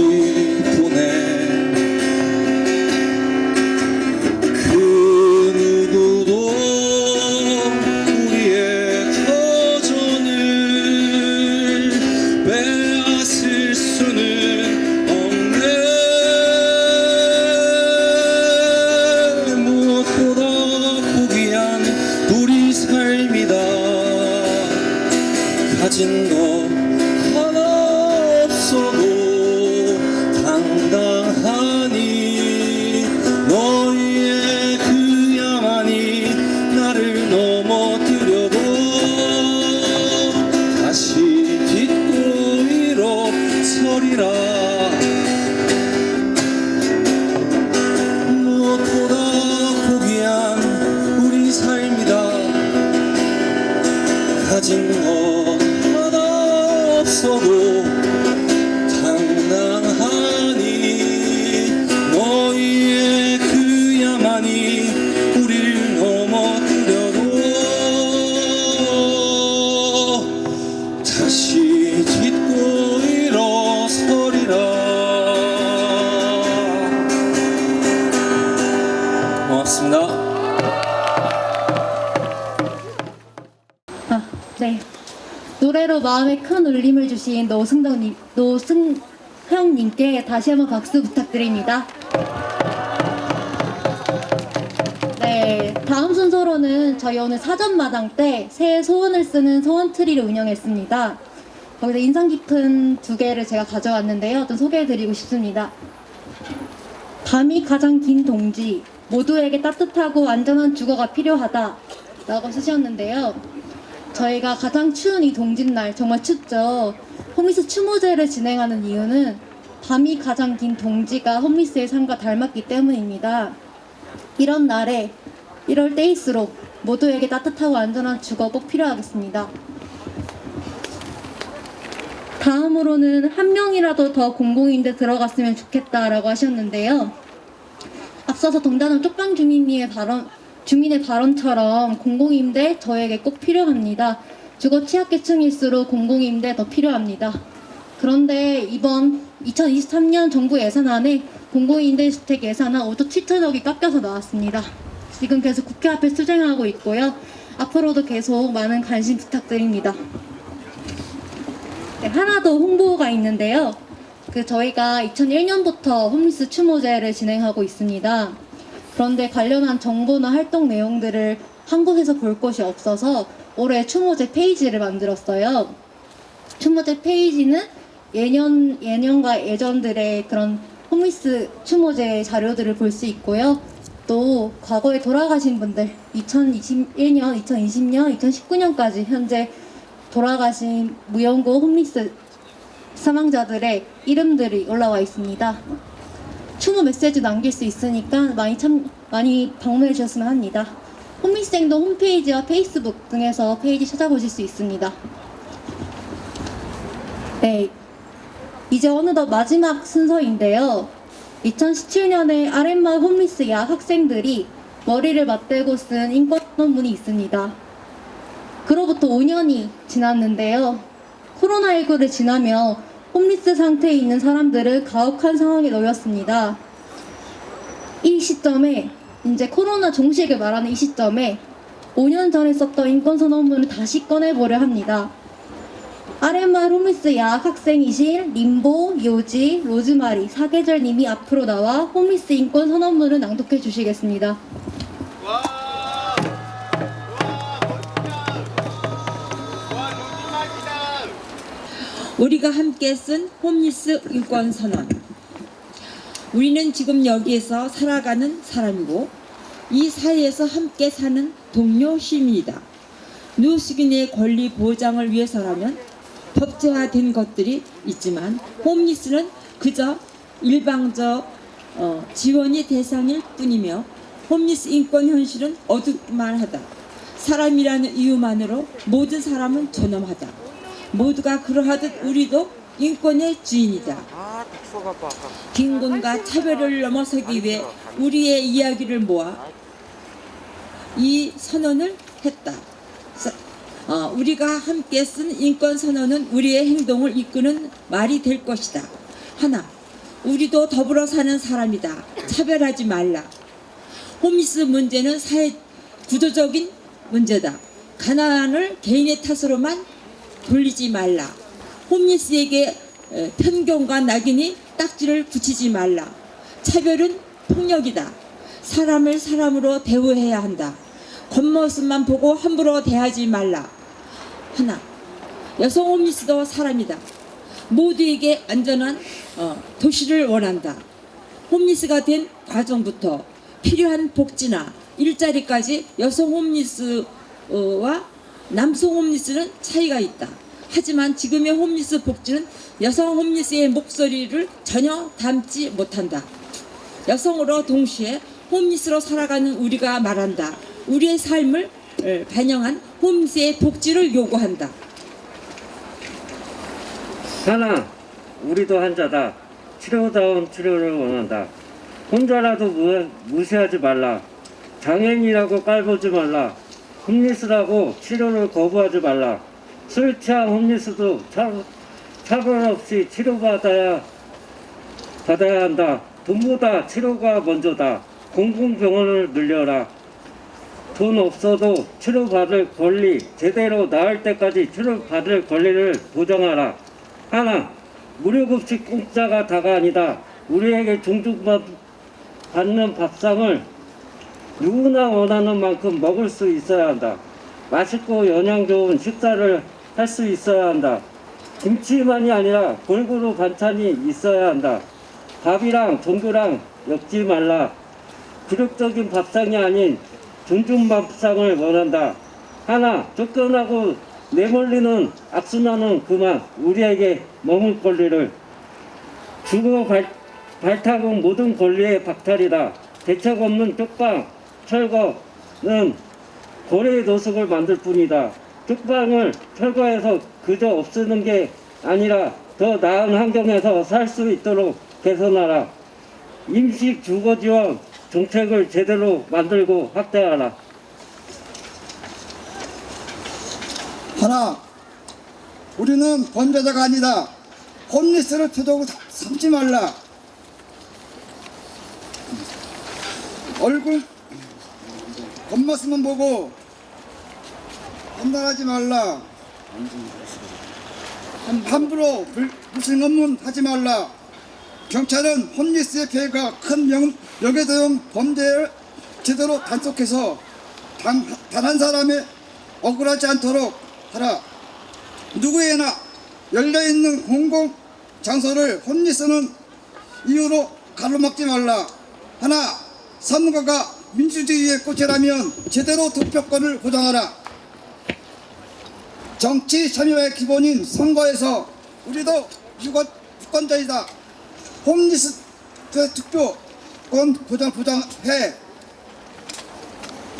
보내 그 누구도 우리의 터전을 빼앗을 수는 없네 무엇보다 고귀한 우리 삶이다 가진 것 하나 없어도 당당하니 너희의 그야만이 나를 넘어뜨려도 다시 딛고 일어서리라 무엇보다 고귀한 우리 삶이다 가진 것 하나 없어도 당당하니 너희의 그야만이 우릴 넘어뜨려도 다시 딛고 일어서리라 고맙습니다. 네. 노래로 마음에 큰 울림을 주신 노승형님께 다시 한번 박수 부탁드립니다. 네, 다음 순서로는 저희 오늘 사전마당 때 새해 소원을 쓰는 소원트리를 운영했습니다. 거기서 인상 깊은 두 개를 제가 가져왔는데요. 좀 소개해드리고 싶습니다. 밤이 가장 긴 동지, 모두에게 따뜻하고 안전한 주거가 필요하다 라고 쓰셨는데요. 저희가 가장 추운 이 동짓날 정말 춥죠. 홈리스 추모제를 진행하는 이유는 밤이 가장 긴 동지가 홈리스의 삶과 닮았기 때문입니다. 이런 날에 이럴 때일수록 모두에게 따뜻하고 안전한 주거 꼭 필요하겠습니다. 다음으로는 한 명이라도 더 공공임대 들어갔으면 좋겠다라고 하셨는데요. 앞서서 동단원 쪽방 주민의 발언처럼 공공임대 저에게 꼭 필요합니다. 주거 취약계층일수록 공공임대 더 필요합니다. 그런데 이번 2023년 정부 예산안에 공공임대주택 예산안 5조 7천억이 깎여서 나왔습니다. 지금 계속 국회 앞에 투쟁하고 있고요. 앞으로도 계속 많은 관심 부탁드립니다. 네, 하나 더 홍보가 있는데요. 저희가 2001년부터 홈리스 추모제를 진행하고 있습니다. 그런데 관련한 정보나 활동 내용들을 한 곳에서 볼 곳이 없어서 올해 추모제 페이지를 만들었어요. 추모제 페이지는 예년과 예전들의 그런 홈리스 추모제 자료들을 볼 수 있고요. 또 과거에 돌아가신 분들 2021년, 2020년, 2019년까지 현재 돌아가신 무연고 홈리스 사망자들의 이름들이 올라와 있습니다. 추모 메시지 남길 수 있으니까 많이 방문해 주셨으면 합니다. 홈리스행동 홈페이지와 페이스북 등에서 페이지 찾아보실 수 있습니다. 네, 이제 어느덧 마지막 순서인데요. 2017년에 아랫마을 홈리스 야 학생들이 머리를 맞대고 쓴 인권 논문이 있습니다. 그로부터 5년이 지났는데요. 코로나19를 지나며 홈리스 상태에 있는 사람들은 가혹한 상황에 놓였습니다. 이 시점에, 이제 코로나 종식을 말하는 이 시점에 5년 전에 썼던 인권선언문을 다시 꺼내보려 합니다. 아랫마을 홈리스 야학 학생이신 림보, 요지, 로즈마리, 사계절님이 앞으로 나와 홈리스 인권선언문을 낭독해 주시겠습니다. 우리가 함께 쓴 홈리스 인권선언. 우리는 지금 여기에서 살아가는 사람이고 이 사회에서 함께 사는 동료 시민이다. 누수인의 권리 보장을 위해서라면 법제화된 것들이 있지만 홈리스는 그저 일방적 지원이 대상일 뿐이며 홈리스 인권 현실은 어둡만하다. 사람이라는 이유만으로 모든 사람은 존엄하다. 모두가 그러하듯 우리도 인권의 주인이다. 빈곤과 차별을 넘어서기 위해 우리의 이야기를 모아 이 선언을 했다. 우리가 함께 쓴 인권선언은 우리의 행동을 이끄는 말이 될 것이다. 하나, 우리도 더불어 사는 사람이다. 차별하지 말라. 홈리스 문제는 사회 구조적인 문제다. 가난을 개인의 탓으로만 돌리지 말라. 홈리스에게 편견과 낙인이 딱지를 붙이지 말라. 차별은 폭력이다. 사람을 사람으로 대우해야 한다. 겉모습만 보고 함부로 대하지 말라. 하나, 여성 홈리스도 사람이다. 모두에게 안전한 도시를 원한다. 홈리스가 된 과정부터 필요한 복지나 일자리까지 여성 홈리스와 남성 홈리스는 차이가 있다. 하지만 지금의 홈리스 복지는 여성 홈리스의 목소리를 전혀 담지 못한다. 여성으로 동시에 홈리스로 살아가는 우리가 말한다. 우리의 삶을 반영한 홈리스의 복지를 요구한다. 하나, 우리도 환자다. 치료다운 치료를 원한다. 혼자라도 무시하지 말라. 장애인이라고 깔보지 말라. 홈리스라고 치료를 거부하지 말라. 술 취한 홈리스도 차별 없이 치료받아야 한다. 돈보다 치료가 먼저다. 공공병원을 늘려라. 돈 없어도 치료받을 권리, 제대로 나을 때까지 치료받을 권리를 보장하라. 하나, 무료급식 공짜가 다가 아니다. 우리에게 존중받는 밥상을 누구나 원하는 만큼 먹을 수 있어야 한다. 맛있고 영양 좋은 식사를 할 수 있어야 한다. 김치만이 아니라 골고루 반찬이 있어야 한다. 밥이랑 종교랑 엮지 말라. 굴욕적인 밥상이 아닌 존중 밥상을 원한다. 하나, 쫓겨나고 내몰리는 악순환은 그만. 우리에게 머물 권리를 주거 발탁은 모든 권리의 박탈이다. 대책 없는 쪽방, 철거는 고래의 노숙을 만들 뿐이다. 쪽방을 철거해서 그저 없애는 게 아니라 더 나은 환경에서 살 수 있도록 개선하라. 임시 주거 지원 정책을 제대로 만들고 확대하라. 하나, 우리는 범죄자가 아니다. 홈리스를 표적으로 삼지 말라. 얼굴 겉모습만 보고 판단하지 말라. 함부로 무슨 업무 하지 말라. 경찰은 홈리스의 피해가 큰 명예대용 범죄를 제대로 단속해서 단 한 사람이 억울하지 않도록 하라. 누구에나 열려있는 공공장소를 홈리스는 이유로 가로막지 말라. 하나, 선거가 민주주의의 꽃이라면 제대로 투표권을 보장하라. 정치 참여의 기본인 선거에서 우리도 유권자이다. 홈리스 투표권 보장해.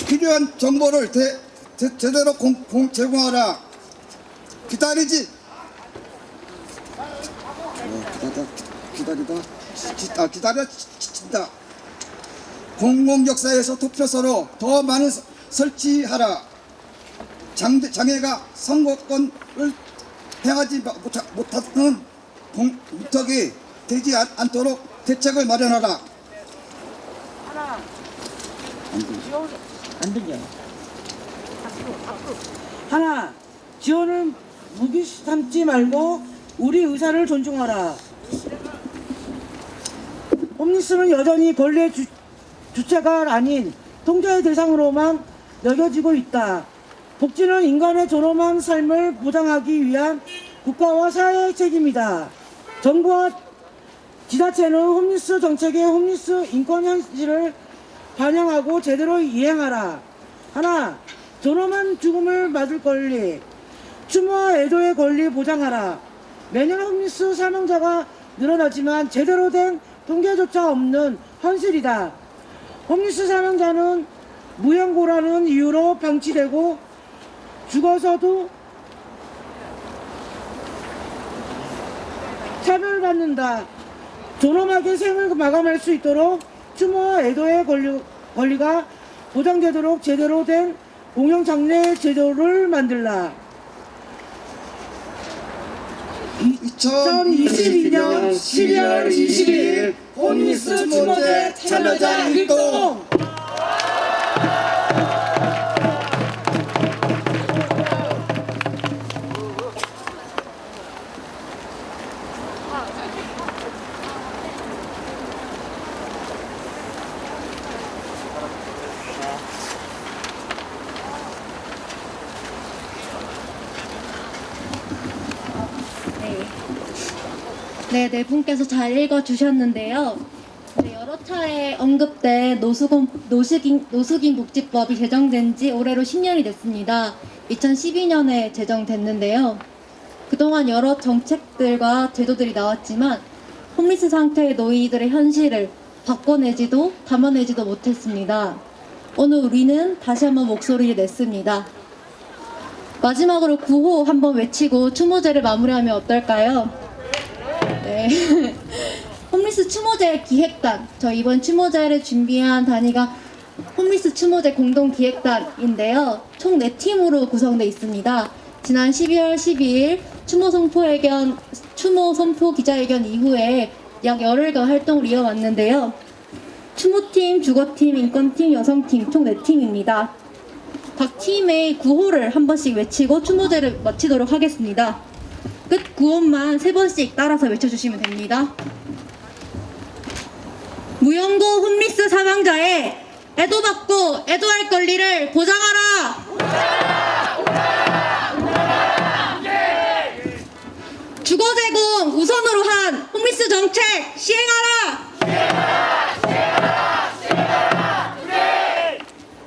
필요한 정보를 제대로 제공하라. 기다리다. 기다려진다. 공공역사에서 투표소로 더 많은 설치하라. 장애가 선거권을 행하지 못하는 공덕이 되지 않도록 대책을 마련하라. 안 들려. 하나, 지원을 무기 삼지 말고 우리 의사를 존중하라. 홈리스는 여전히 권리의 주체가 아닌 통제의 대상으로만 여겨지고 있다. 복지는 인간의 존엄한 삶을 보장하기 위한 국가와 사회의 책임이다. 정부와 지자체는 홈리스 정책의 홈리스 인권 현실을 반영하고 제대로 이행하라. 하나, 존엄한 죽음을 맞을 권리, 추모와 애도의 권리 보장하라. 매년 홈리스 사망자가 늘어나지만 제대로 된 통계조차 없는 현실이다. 홈리스 사망자는 무연고라는 이유로 방치되고 죽어서도 차별받는다. 존엄하게 생을 마감할 수 있도록 추모와 애도의 권리가 보장되도록 제대로 된 공영장례 제도를 만들라. 2022년 12월 22일 홈리스 추모제 참여자 일동. 네 분께서 잘 읽어주셨는데요. 여러 차례 언급된 노숙인 복지법이 제정된 지 올해로 10년이 됐습니다. 2012년에 제정됐는데요. 그동안 여러 정책들과 제도들이 나왔지만 홈리스 상태의 노인들의 현실을 바꿔내지도 담아내지도 못했습니다. 오늘 우리는 다시 한번 목소리를 냈습니다. 마지막으로 구호 한번 외치고 추모제를 마무리하면 어떨까요? 네. 홈리스 추모제 기획단, 저 이번 추모제를 준비한 단위가 홈리스 추모제 공동기획단인데요. 총 4팀으로 구성되어 있습니다. 지난 12월 12일 추모 선포 기자회견 이후에 약 열흘간 활동을 이어왔는데요. 추모팀, 주거팀, 인권팀, 여성팀 총 4팀입니다. 각 팀의 구호를 한 번씩 외치고 추모제를 마치도록 하겠습니다. 끝 구호만 3번씩 따라서 외쳐주시면 됩니다. 무연고 홈리스 사망자의 애도받고 애도할 권리를 보장하라! 주거 제공 우선으로 한 홈리스 정책 시행하라!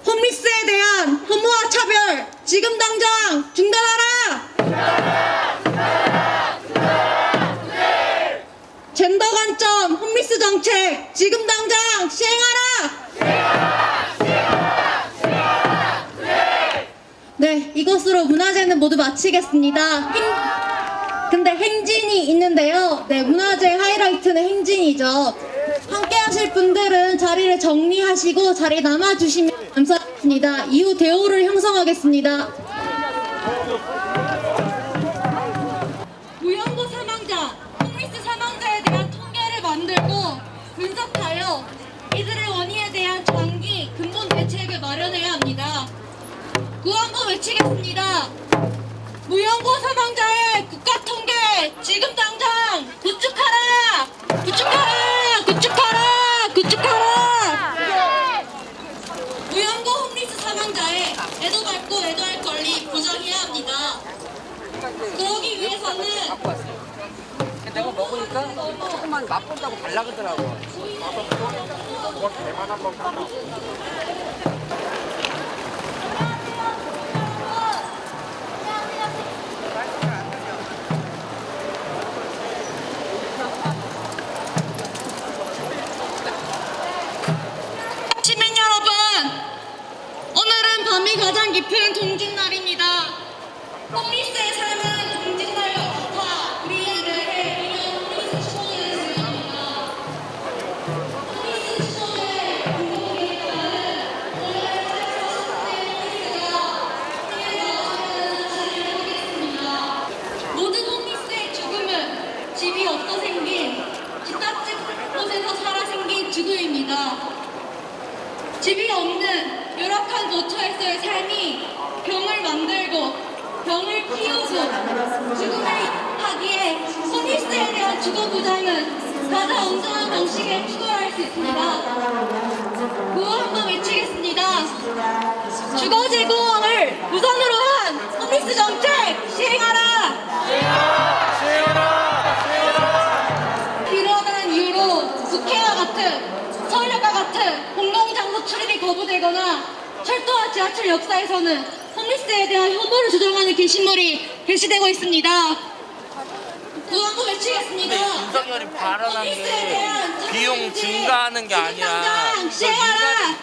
홈리스에 대한 혐오와 차별 지금 당장 중단하라! 젠더 관점 홈리스 정책 지금 당장 시행하라! 네, 이것으로 문화제는 모두 마치겠습니다. 근데 행진이 있는데요. 네, 문화제 하이라이트는 행진이죠. 함께 하실 분들은 자리를 정리하시고 자리에 남아주시면 감사하겠습니다. 이후 대호를 형성하겠습니다. 무연고 사망자, 홈리스 사망자에 대한 통계를 만들고 분석하여 이들의 원인에 대한 장기 근본 대책을 마련해야 합니다. 구호 한번 외치겠습니다. 무연고 사망자의 국가 통계 지금 당장 구축하라! 구축하라! 구축하라! 구축하라! 무연고 홈리스 사망자의 애도받고 애도할 권리 보장해야 합니다. 그러기 위해서는 내가 먹으니까 조금만 맛본다고 달라 그러더라고. 시민 여러분, 오늘은 밤이 가장 깊은 동짓날입니다. 홈리스의 삶은 동짓날과 같아 우리에게 이런 홈리스 추모제를 진행합니다. 홈리스 추모제 공동기획단은 원래 440대 홈리스가 집이 없는 열악한 노처에서의 삶이 병을 만들고 병을 키우고 죽음을 하기에 홈리스에 대한 주거 부장은 가장 온전한 방식에 추돌할 수 있습니다. 구호 한번 외치겠습니다. 주거 제공을 우선으로 한 홈리스 정책 시행하라! 필요하다는 이유로 국회와 같은 서울역과 같은 공공장소 출입이 거부되거나 철도와 지하철 역사에서는 홈리스에 대한 혐오를 조장하는 게시물이 게시되고 있습니다. 구호 한번 외치겠습니다. 윤석열이 발언한 게 홈리스에 대한 비용 증가하는 게 아니라 시행하라!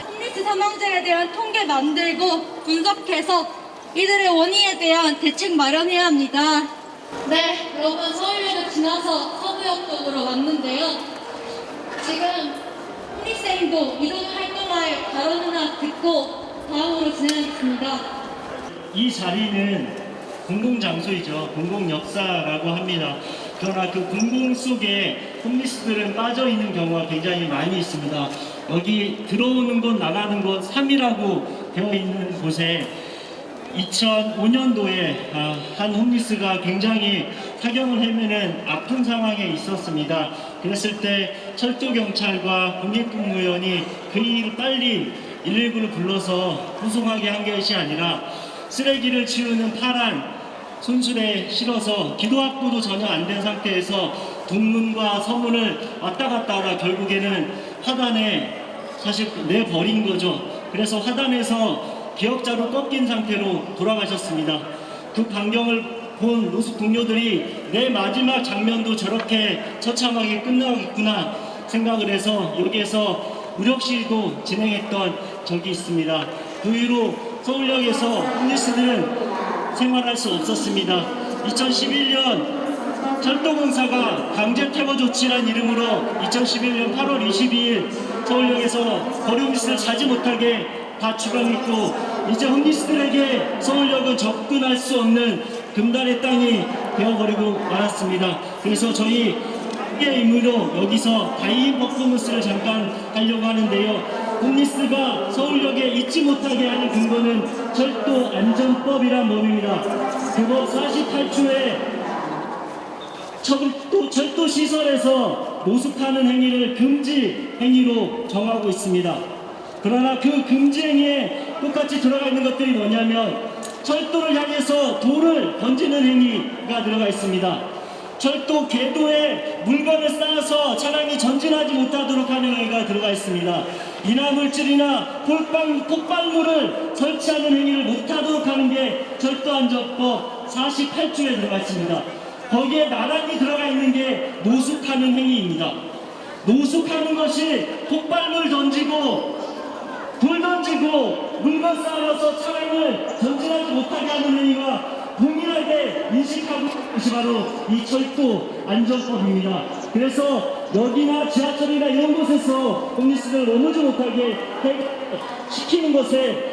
홈리스 사망자에 대한 통계 만들고 분석해서 이들의 원인에 대한 대책 마련해야 합니다. 네, 여러분 서울역을 지나서 서부역 쪽으로 왔는데요. 지금 홈리스행도 이동 활동할 발언 하나 듣고 다음으로 진행하겠습니다. 이 자리는 공공장소이죠. 공공역사라고 합니다. 그러나 그 공공 속에 홈리스들은 빠져 있는 경우가 굉장히 많이 있습니다. 여기 들어오는 곳 나가는 곳 3이라고 되어 있는 곳에 2005년도에 한 홈리스가 굉장히 사경을 헤매는 아픈 상황에 있었습니다. 그랬을 때 철도경찰과 국립국무원이 그 일을 빨리 119를 불러서 후송하게 한 것이 아니라 쓰레기를 치우는 파란 손수레에 실어서 기도 확보도 전혀 안 된 상태에서 동문과 서문을 왔다 갔다 하다 결국에는 화단에 사실 내버린 거죠. 그래서 화단에서 기역자로 꺾인 상태로 돌아가셨습니다. 그 광경을 본 노숙 동료들이 내 마지막 장면도 저렇게 처참하게 끝나겠구나 생각을 해서 여기에서 무력시도 진행했던 적이 있습니다. 그 이후로 서울역에서 홈리스들은 생활할 수 없었습니다. 2011년 철도공사가 강제 퇴거 조치란 이름으로 2011년 8월 22일 서울역에서 거리 홈리스를 자지 못하게 다 추방했고 이제 홈리스들에게 서울역은 접근할 수 없는 금단의 땅이 되어버리고 말았습니다. 그래서 저희 의 의무로 여기서 다이인 퍼포먼스를 잠깐 하려고 하는데요. 홈리스가 서울역에 있지 못하게 하는 근거는 철도 안전법이란 법입니다. 그거 48조에 철도 시설에서 노숙하는 행위를 금지 행위로 정하고 있습니다. 그러나 그 금지 행위에 똑같이 들어가 있는 것들이 뭐냐면 철도를 향해서 돌을 던지는 행위가 들어가 있습니다. 철도 궤도에 물건을 쌓아서 차량이 전진하지 못하도록 하는 행위가 들어가 있습니다. 인화물질이나 폭발물을 설치하는 행위를 못하도록 하는 게 철도안전법 48조에 들어가 있습니다. 거기에 나란히 들어가 있는 게 노숙하는 행위입니다. 노숙하는 것이 폭발물 던지고 돌 던지고 물건 쌓아서 차량을 전진하지 못하게 하는 행위와 동일하게 인식하고 있는 것이 바로 이 철도 안전법입니다. 그래서 여기나 지하철이나 이런 곳에서 홈리스를 넘어지 못하게 시키는 것에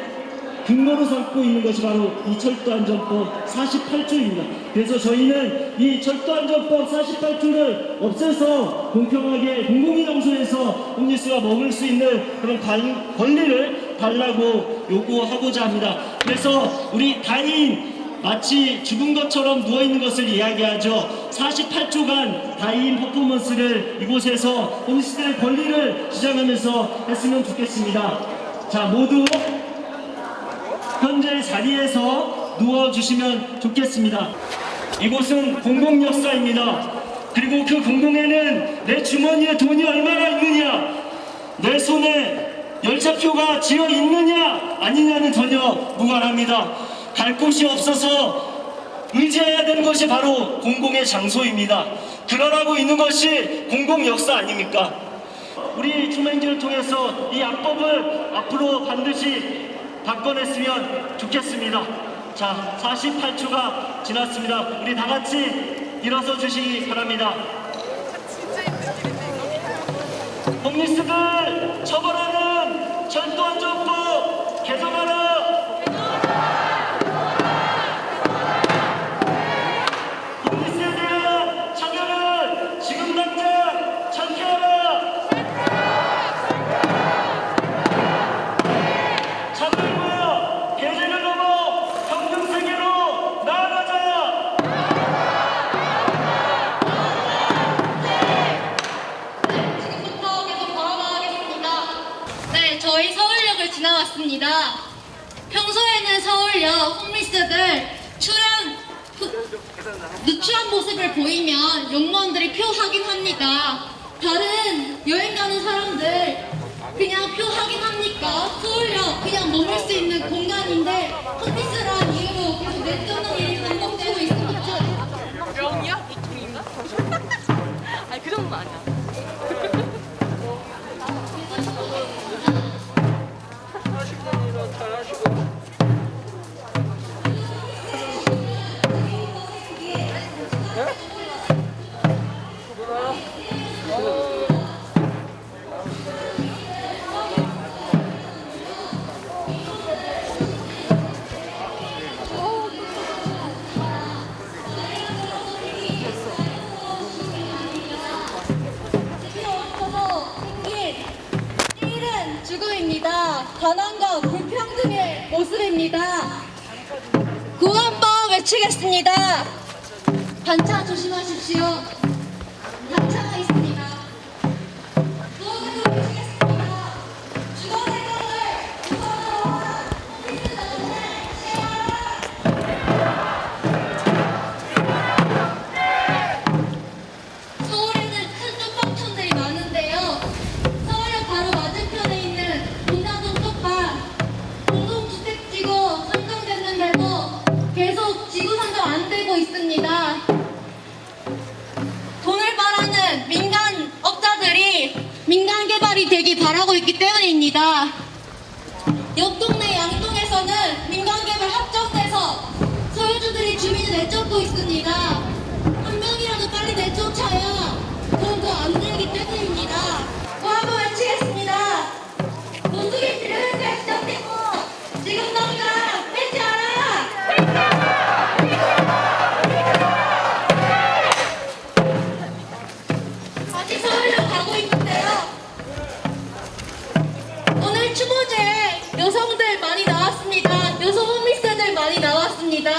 근거로 삼고 있는 것이 바로 이 철도안전법 48조입니다. 그래서 저희는 이 철도안전법 48조를 없애서 공평하게 공공의 장소에서 홈리스가 머물 수 있는 그런 권리를 달라고 요구하고자 합니다. 그래서 우리 다인 마치 죽은 것처럼 누워있는 것을 이야기하죠. 48초간 다이인 퍼포먼스를 이곳에서 홈리스들의 권리를 주장하면서 했으면 좋겠습니다. 자, 모두 현재 자리에서 누워주시면 좋겠습니다. 이곳은 공공역사입니다. 그리고 그 공공에는 내 주머니에 돈이 얼마나 있느냐, 내 손에 열차표가 지어 있느냐 아니냐는 전혀 무관합니다. 갈 곳이 없어서 의지해야 되는 것이 바로 공공의 장소입니다. 그러라고 있는 것이 공공역사 아닙니까? 우리 추모행진을 통해서 이 악법을 앞으로 반드시 바꿔냈으면 좋겠습니다. 자, 48초가 지났습니다. 우리 다 같이 일어서 주시기 바랍니다. 홈리스들 처벌하는 철도안전법 개정하라! 홈리스에 대한 참여를 지금 당장 나왔습니다. 평소에는 서울역 홈리스들 누추한 모습을 보이면 용무원들이 표 확인합니까? 다른 여행 가는 사람들 그냥 표 확인합니까? 서울역 그냥 머물 수 있는 공간인데 홈리스라는 이유로 계속 내쫓는 일이 반복되고 있습니다. 명이야? 이통인가? 아니 그 정도는 아니야. 죽음입니다. 가난과 불평등의 모습입니다. 구호 한번 외치겠습니다. 단차 조심하십시오. 단차가 있습니다. 구호 한번 외치겠습니다. 주거생활을 우선으로 한 홈리스 정책 서울에는 큰 뚝방촌들이 많은데요. 서울역 바로 맞은편에 있는 본다동 쪽방 공동주택지구 선정됐는데도 계속 지구 선정 안 되고 있습니다. 돈을 바라는 민간 업자들이 민간 개발이 되기 바라고 있기 때문입니다. 옆 동네 양동에서는 민간 개발 확정돼서 소유주들이 주민을 내쫓고 있습니다. 한 명이라도 빨리 내쫓아야 돈 더 안 들기 때문입니다. 한번 외치겠습니다. 모두의 비례회가 시작되고 지금 당장 폐지하라! 다시 서울역 가고 있는데요. 오늘 추모제에 여성들 많이 나왔습니다. 여성 홈리스들 많이 나왔습니다.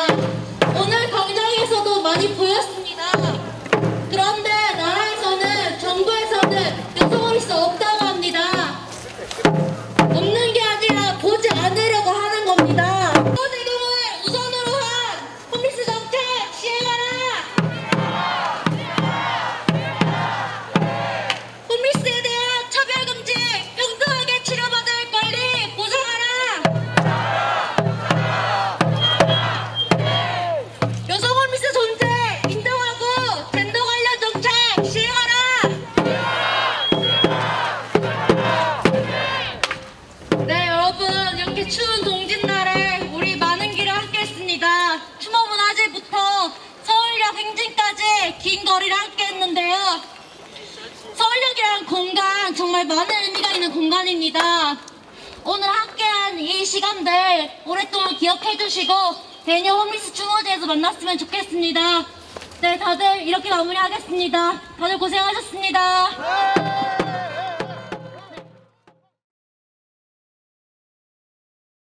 오늘 광장에서도 많이 보였습니다. 그런데 나라에서는 정부에서는 여성 홈리스 없다고 합니다. 없는 게 아니라 보지 않으려고 하는 겁니다. 제공을 우선으로 한 홈리스 정책 시행하라! 홈리스에 대한 차별금지, 평등하게 치료받을 권리 보장하라! 여성 홈리스 존재 인정하고 젠더 관련 정책 시행하라! 네, 여러분, 이렇게 추운 동짓날에 우리 많은 길을 함께 했습니다. 추모문화제부터 서울역 행진까지 긴 거리를 함께 했는데요. 서울역이라는 공간 정말 많은 의미가 있는 공간입니다. 오늘 함께한 이 시간들 오랫동안 기억해 주시고 내년 홈리스 추모제에서 만났으면 좋겠습니다. 네, 다들 이렇게 마무리하겠습니다. 다들 고생하셨습니다.